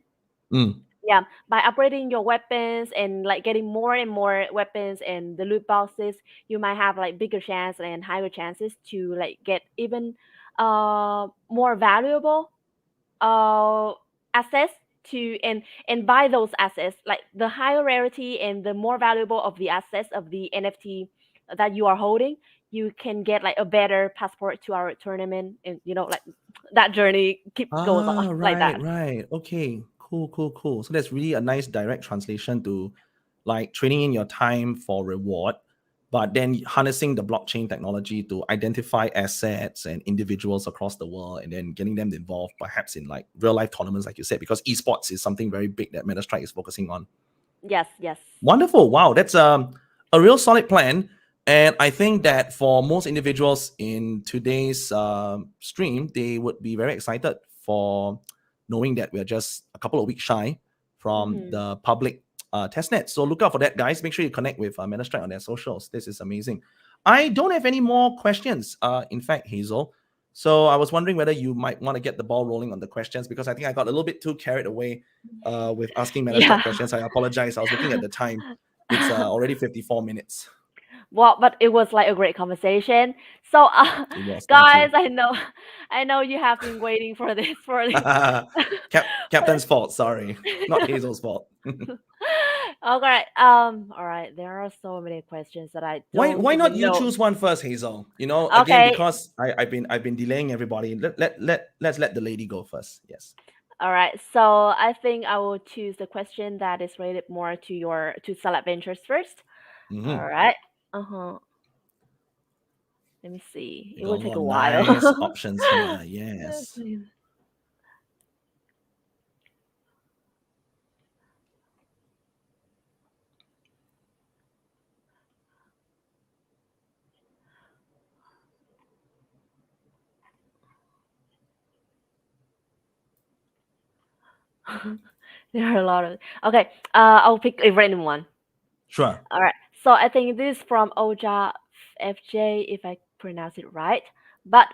mm. Yeah, by upgrading your weapons and like getting more and more weapons and the loot boxes, you might have like bigger chance and higher chances to like get even more valuable uh assets to and buy those assets. Like the higher rarity and the more valuable of the assets of the NFT that you are holding, you can get like a better passport to our tournament, and you know, like that journey keeps goes on like Right, that. right. Okay, cool, cool, cool. So that's really a nice direct translation to like trading in your time for reward, but then harnessing the blockchain technology to identify assets and individuals across the world and then getting them involved perhaps in like real life tournaments, like you said, because esports is something very big that Metastrike is focusing on. Yes, yes. Wonderful. Wow, that's a real solid plan. And I think that for most individuals in today's stream, they would be very excited for knowing that we're just a couple of weeks shy from Hmm. the public testnet. So look out for that, guys. Make sure you connect with Metastrike on their socials. This is amazing. I don't have any more questions, in fact, Hazel. So I was wondering whether you might want to get the ball rolling on the questions, because I think I got a little bit too carried away with asking Metastrike Yeah. questions. I apologize. I was looking at the time. It's already 54 minutes. Well, but it was like a great conversation. So, It was. Thank guys, you. I know you have been waiting for this for this. Captain's fault. Sorry, not Hazel's fault. Okay. All right. There are so many questions that I why don't why not even you know. choose one first, Hazel? You know, again, Okay. because I've been delaying everybody. Let's let the lady go first. Yes. All right. So I think I will choose the question that is related more to your to Celeb Ventures first. All Mm-hmm. right. Uh-huh. Let me see. We It got will a take lot a of while. nice options here. Yes. There are a lot of. Okay. I'll pick a random one. Sure. All right. So I think this is from Oja FJ, if I pronounce it right. But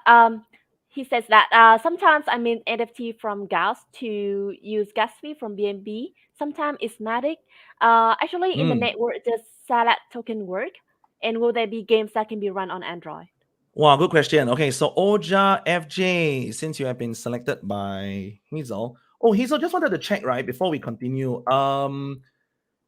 he says that sometimes I mean NFT from gas to use gas fee from BNB. Sometimes it's Matic. Actually, in the Mm. network, does Salat token work? And will there be games that can be run on Android? Wow, good question. Okay, so Oja FJ, since you have been selected by Hazel. Oh, Hazel, just wanted to check, right, before we continue.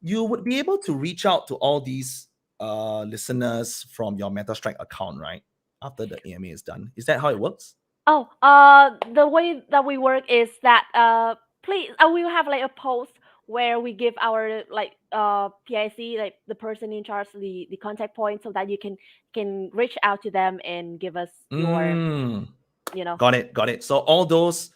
You would be able to reach out to all these listeners from your Metastrike account, right? After the AMA is done. Is that how it works? Oh, the way that we work is that please, we will have like a post where we give our like PIC, like the person in charge, the contact point, so that you can reach out to them and give us your, Mm, you know. got it, got it. So all those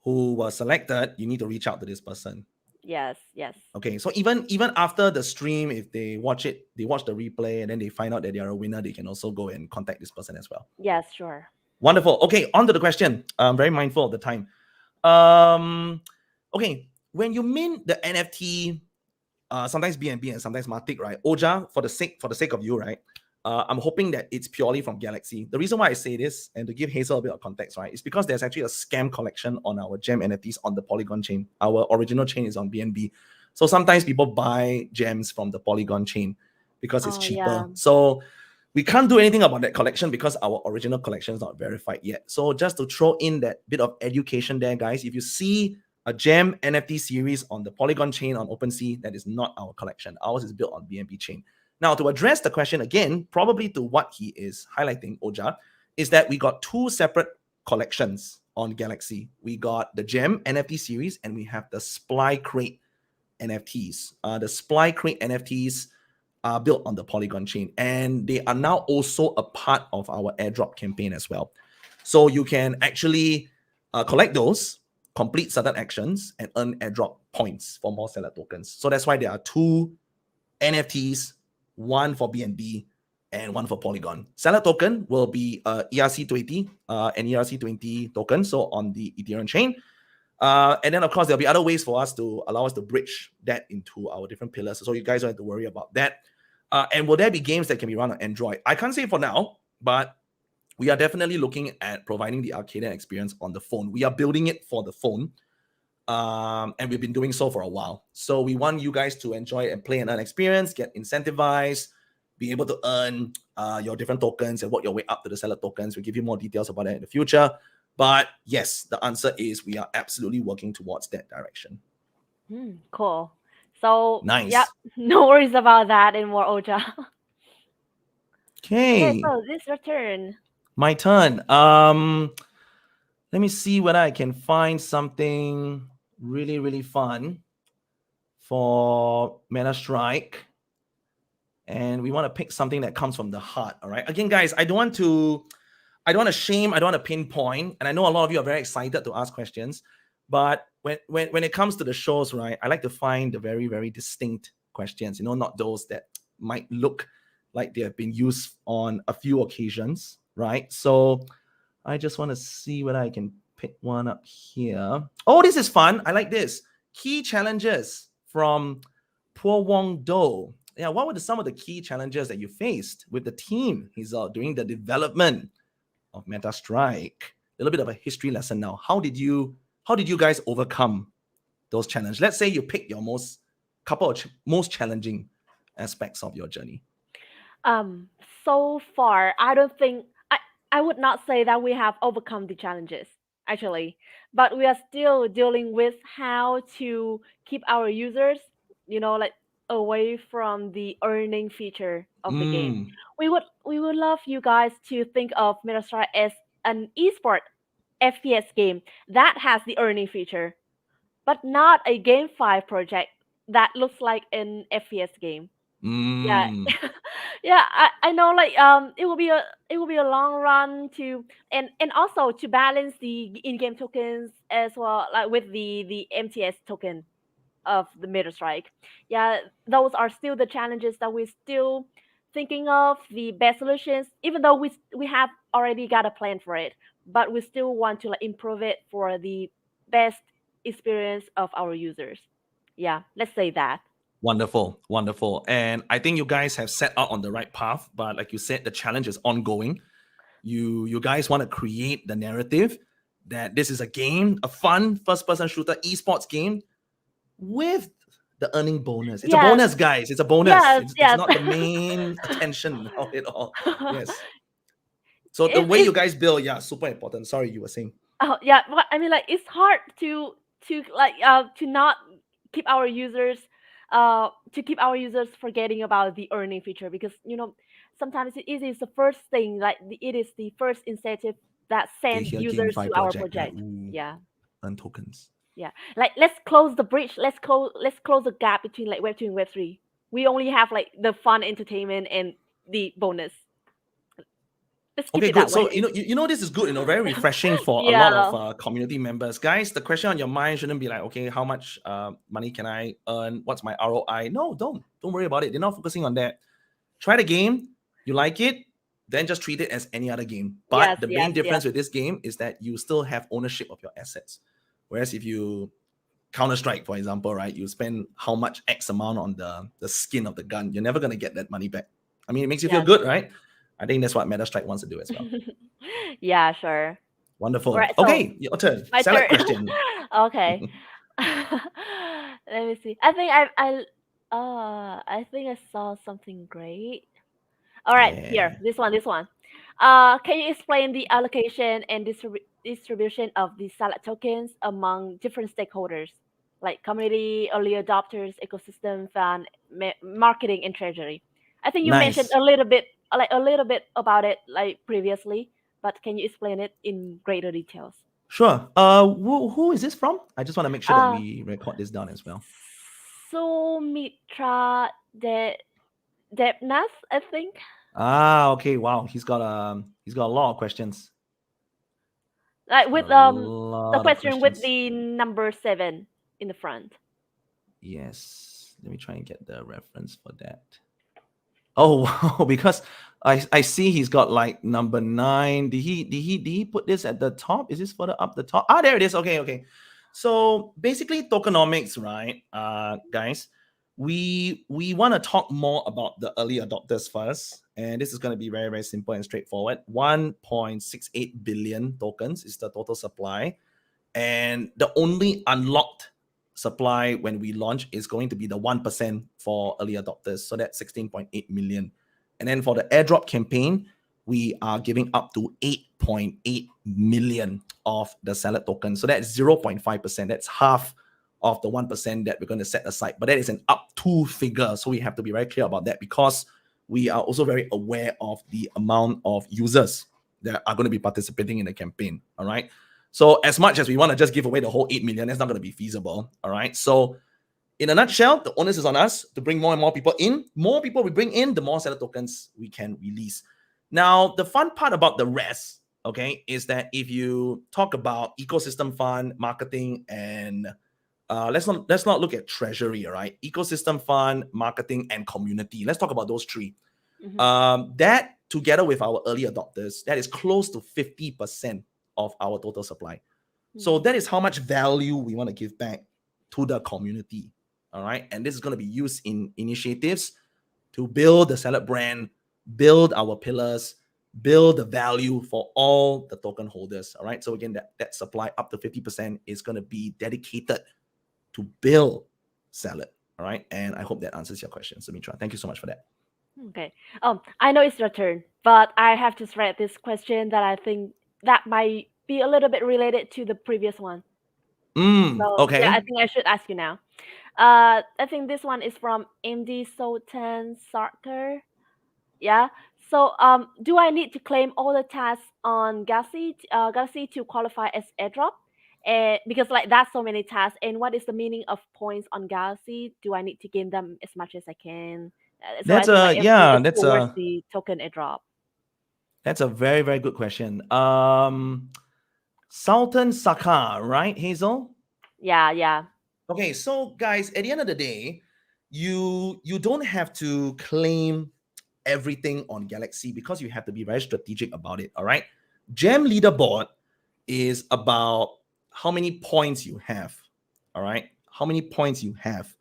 who were selected, you need to reach out to this person. Yes, yes, Okay, so even after the stream, if they watch it, they watch the replay, and then they find out that they are a winner, they can also go and contact this person as well. yes, sure. Wonderful. Okay, on to the question. I'm very mindful of the time. Um, okay, when you mint the NFT, sometimes BNB and sometimes Matic, right? Oja, for the sake of you, right? I'm hoping that it's purely from Galaxy. The reason why I say this, and to give Hazel a bit of context, right, is because there's actually a scam collection on our gem NFTs on the Polygon chain. Our original chain is on BNB. So sometimes people buy gems from the Polygon chain because it's cheaper. Yeah. So we can't do anything about that collection because our original collection is not verified yet. So just to throw in that bit of education there, guys, if you see a gem NFT series on the Polygon chain on OpenSea, that is not our collection. Ours is built on BNB chain. Now, to address the question again, probably to what he is highlighting, Oja, is that we got two separate collections on Galaxy. We got the Gem NFT series and we have the Sply Crate NFTs. The Sply Crate NFTs are built on the Polygon chain and they are now also a part of our airdrop campaign as well. So you can actually collect those, complete certain actions, and earn airdrop points for more seller tokens. So that's why there are two NFTs, one for BNB and one for Polygon. Seller token will be ERC20 and ERC20 token, so on the Ethereum chain. And then, of course, there'll be other ways for us to allow us to bridge that into our different pillars. So you guys don't have to worry about that. And will there be games that can be run on Android? I can't say for now, but we are definitely looking at providing the Arcadian experience on the phone. We are building it for the phone. And we've been doing so for a while. So we want you guys to enjoy and play and earn experience, get incentivized, be able to earn your different tokens and work your way up to the seller tokens. We'll give you more details about that in the future. But yes, the answer is we are absolutely working towards that direction. Cool. So nice. Yeah, no worries about that anymore, Oja. Okay. So this is your turn. My turn. Let me see whether I can find something really, really fun for Metastrike. And we want to pick something that comes from the heart. All right. Again, guys, I don't want to shame, I don't want to pinpoint. And I know a lot of you are very excited to ask questions. But when it comes to the shows, right, I like to find the very, very distinct questions, not those that might look like they have been used on a few occasions, right? So I just want to see whether I can pick one up here. Oh, this is fun. I like this. Key challenges from Poor Wong Do. Yeah, what were some of the key challenges that you faced with the team, Hazel, during the development of Metastrike? A little bit of a history lesson now. How did you guys overcome those challenges? Let's say you pick your most challenging aspects of your journey. So far, I don't think I would not say that we have overcome the challenges actually, but we are still dealing with how to keep our users, like away from the earning feature of the game. We would love you guys to think of Metastrike as an esport FPS game that has the earning feature, but not a GameFi project that looks like an FPS game. Yeah. Yeah, I know, like it will be a long run to, and also to balance the in-game tokens as well, like with the MTS token of the Metastrike. Yeah, those are still the challenges that we're still thinking of the best solutions, even though we have already got a plan for it, but we still want to like improve it for the best experience of our users. Yeah, let's say that. Wonderful. And I think you guys have set out on the right path, but like you said, the challenge is ongoing. You guys want to create the narrative that this is a game, a fun first-person shooter esports game with the earning bonus. It's a bonus, guys. It's a bonus. It's not the main attention of it all. Yes. So the way you guys build, super important. Sorry, you were saying. Oh yeah, well, I mean, like it's hard to like to not keep our users forgetting about the earning feature, because sometimes it is the first thing, like it is the first incentive that sends users to our project. Yeah. Earn tokens. Yeah, like let's close the bridge. Let's close the gap between like Web 2 and Web 3. We only have like the fun entertainment and the bonus. Let's keep it good. that So way. this is good. Very refreshing for a lot of community members. Guys, the question on your mind shouldn't be like, okay, how much money can I earn? What's my ROI? No, don't worry about it. They're not focusing on that. Try the game. You like it, then just treat it as any other game. But the main difference with this game is that you still have ownership of your assets. Whereas if you Counter-Strike, for example, right, you spend how much X amount on the skin of the gun, you're never going to get that money back. I mean, it makes you feel Yeah. good, right? I think that's what Metastrike wants to do as well. Yeah, sure. All Wonderful. right, so Okay, your turn. my Salad turn. question. Okay. Let me see. I think I saw something great. All right, here, Yeah. this one. Can you explain the allocation and distribution of the salad tokens among different stakeholders, like community, early adopters, ecosystem, fan, marketing, and treasury? I think you mentioned Nice. a little bit about it, like previously, but can you explain it in greater details? Sure. Who is this from? I just want to make sure that Uh, we record this down as well. Sumitra Debnas, I think. Ah, okay. Wow, he's got a lot of questions. Like He's got with a the lot of question with questions. the number 7 in the front. Yes. Let me try and get the reference for that. Oh wow, because I see he's got like number 9. Did he put this at the top? Is this further up the top? Ah, there it is. Okay, okay. So basically tokenomics, right? Guys, we want to talk more about the early adopters first. And this is going to be very, very simple and straightforward. 1.68 billion tokens is the total supply. And the only unlocked supply when we launch is going to be the 1% for early adopters. So that's 16.8 million. And then for the airdrop campaign, we are giving up to 8.8 million of the salad tokens. So that's 0.5%. That's half of the 1% that we're going to set aside. But that is an up to figure. So we have to be very clear about that because we are also very aware of the amount of users that are going to be participating in the campaign. All right. So as much as we want to just give away the whole 8 million, that's not going to be feasible. All right. So in a nutshell, the onus is on us to bring more and more people in. More people we bring in, the more seller tokens we can release. Now, the fun part about the rest, okay, is that if you talk about ecosystem fund, marketing, and let's not look at treasury, all right? Ecosystem fund, marketing, and community. Let's talk about those three. Hmm. That together with our early adopters, that is close to 50% of our total supply. So that is how much value we want to give back to the community. All right. And this is going to be used in initiatives to build the salad brand, build our pillars, build the value for all the token holders. All right. So again, that supply up to 50% is going to be dedicated to build salad. All right. And I hope that answers your question, Sumitra. Thank you so much for that. Okay. I know it's your turn, but I have to thread this question that I think that might be a little bit related to the previous one. So yeah, I Okay. think I should ask you now. I think this one is from MD Sultan Sarkar. Yeah. So do I need to claim all the tasks on Galaxy to qualify as airdrop? Because like that's so many tasks. And what is the meaning of points on Galaxy? Do I need to gain them as much as I can? So I That's think like a everything yeah, is that's towards a the token airdrop. that's a very, very good question. Sultan Saka, right, Hazel? Yeah, yeah. Okay, so guys, at the end of the day, you don't have to claim everything on Galaxy because you have to be very strategic about it. All right. Gem leaderboard is about how many points you have. All right. How many points you have.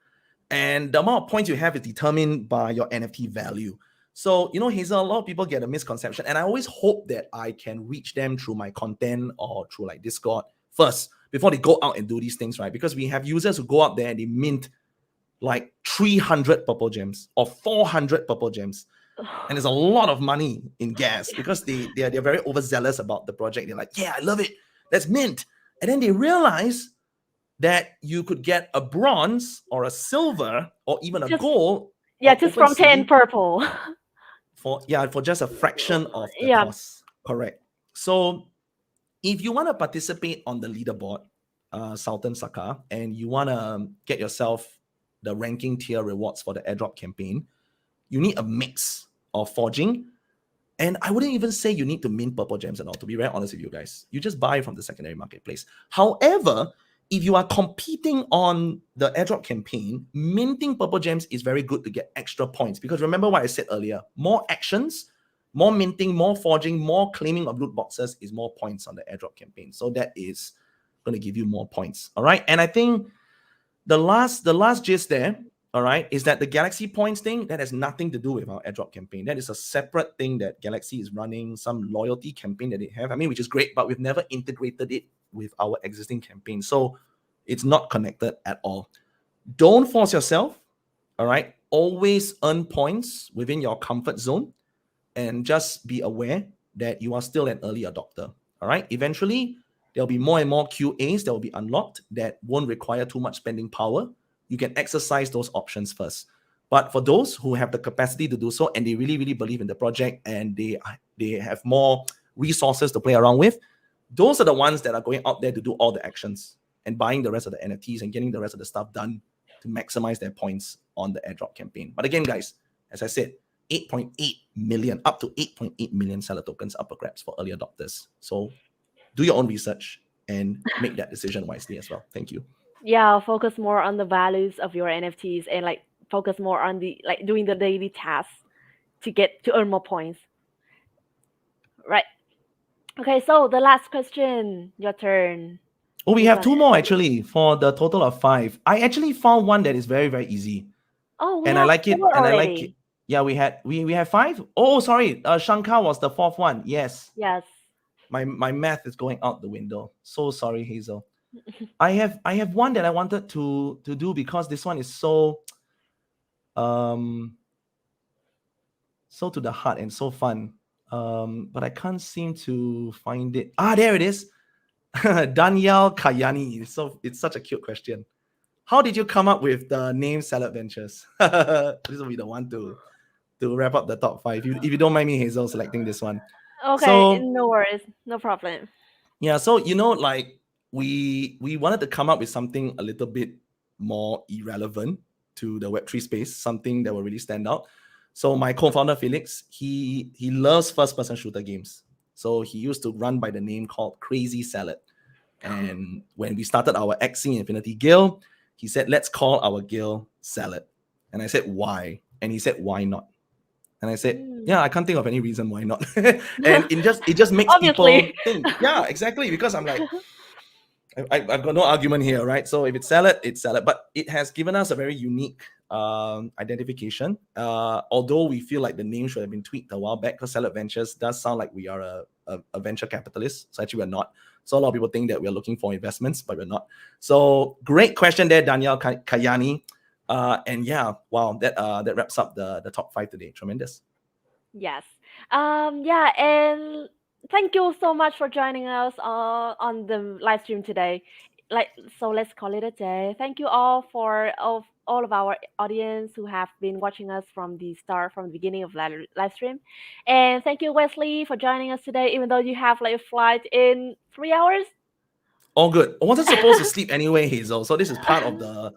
And the amount of points you have is determined by your NFT value. So, Hazel, a lot of people get a misconception. And I always hope that I can reach them through my content or through like Discord first before they go out and do these things, right? Because we have users who go out there and they mint like 300 purple gems or 400 purple gems. And there's a lot of money in gas because they're very overzealous about the project. They're like, yeah, I love it. Let's mint. And then they realize that you could get a bronze or a silver or even a just gold yeah, on just from 10 OpenSea purple. for just a fraction of the Yeah. cost. Correct. So if you want to participate on the leaderboard, Sultan Saka, and you want to get yourself the ranking tier rewards for the airdrop campaign, you need a mix of forging. And I wouldn't even say you need to mint purple gems and all, to be very honest with you guys. You just buy from the secondary marketplace. However, if you are competing on the airdrop campaign, minting purple gems is very good to get extra points. Because remember what I said earlier, more actions, more minting, more forging, more claiming of loot boxes is more points on the airdrop campaign. So that is going to give you more points. All right. And I think the last gist there all right, is that the Galaxy points thing that has nothing to do with our airdrop campaign. That is a separate thing that Galaxy is running, some loyalty campaign that they have. I mean, which is great, but we've never integrated it with our existing campaign. So it's not connected at all. Don't force yourself, all right? Always earn points within your comfort zone and just be aware that you are still an early adopter, all right? Eventually, there'll be more and more QAs that will be unlocked that won't require too much spending power. You can exercise those options first. But for those who have the capacity to do so and they really, really believe in the project and they have more resources to play around with, those are the ones that are going out there to do all the actions and buying the rest of the NFTs and getting the rest of the stuff done to maximize their points on the airdrop campaign. But again, guys, as I said, 8.8 million, up to 8.8 million seller tokens up for grabs for early adopters. So do your own research and make that decision wisely as well. Thank you. Yeah, focus more on the values of your NFTs and like focus more on the like doing the daily tasks to earn more points. Right. Okay, so the last question, your turn. Oh, we Who's have on two it? more actually for the total of 5. I actually found one that is very, very easy. Oh, we And I have like it. 4 And I like it. already. Yeah, we have 5. Oh, sorry. Shankar was the 4th one. Yes. Yes. My math is going out the window. So sorry, Hazel. I have one that I wanted to do because this one is so so to the heart and so fun. But I can't seem to find it. There it is. Danielle Kayani. So it's such a cute question. How did you come up with the name Salad Ventures? This will be the one to wrap up the top 5. If you don't mind me, Hazel, selecting this one. Okay, So no worries, no problem. yeah, so like we wanted to come up with something a little bit more irrelevant to the Web3 space, something that will really stand out. So my co-founder Felix, he loves first-person shooter games. So he used to run by the name called Crazy Salad. And when we started our Axie Infinity Guild, he said, let's call our guild Salad. And I said, why? And he said, why not? And I said, yeah, I can't think of any reason why not. And it just makes people Obviously. think. Yeah, exactly. Because I'm like, I've got no argument here, right? So if it's salad, it's salad. But it has given us a very unique identification. Although we feel like the name should have been tweaked a while back, because Salad Ventures does sound like we are a venture capitalist. So actually we're not. So a lot of people think that we're looking for investments, but we're not. So great question there, Danielle Kayani. And yeah, wow, that wraps up the top 5 today. Tremendous. Yes. Yeah, and thank you so much for joining us on the live stream today. Like, so let's call it a day. Thank you all of our audience who have been watching us from the start, from the beginning of live stream. And thank you, Wesley, for joining us today, even though you have like a flight in 3 hours. All good. I wasn't supposed to sleep anyway, Hazel. So this is part of the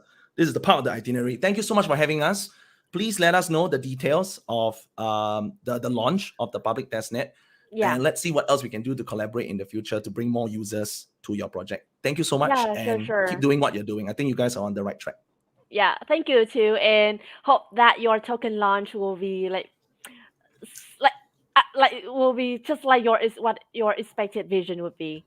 itinerary. Thank you so much for having us. Please let us know the details of the launch of the public testnet. Yeah. And let's see what else we can do to collaborate in the future to bring more users to your project. Thank you so much. Yeah, and sure. keep doing what you're doing. I think you guys are on the right track. Yeah, thank you too, and hope that your token launch will be like will be just like what your expected vision would be.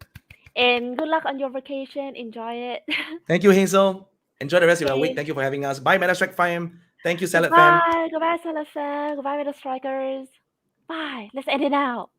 And good luck on your vacation. Enjoy it. Thank you, Hazel. Enjoy the rest of your week. Okay. Thank you for having us. Bye, Metastrike fam. Thank you, Salad fam. Goodbye. Goodbye, Celeste. Goodbye, Metastrikers. Bye. Let's end it now.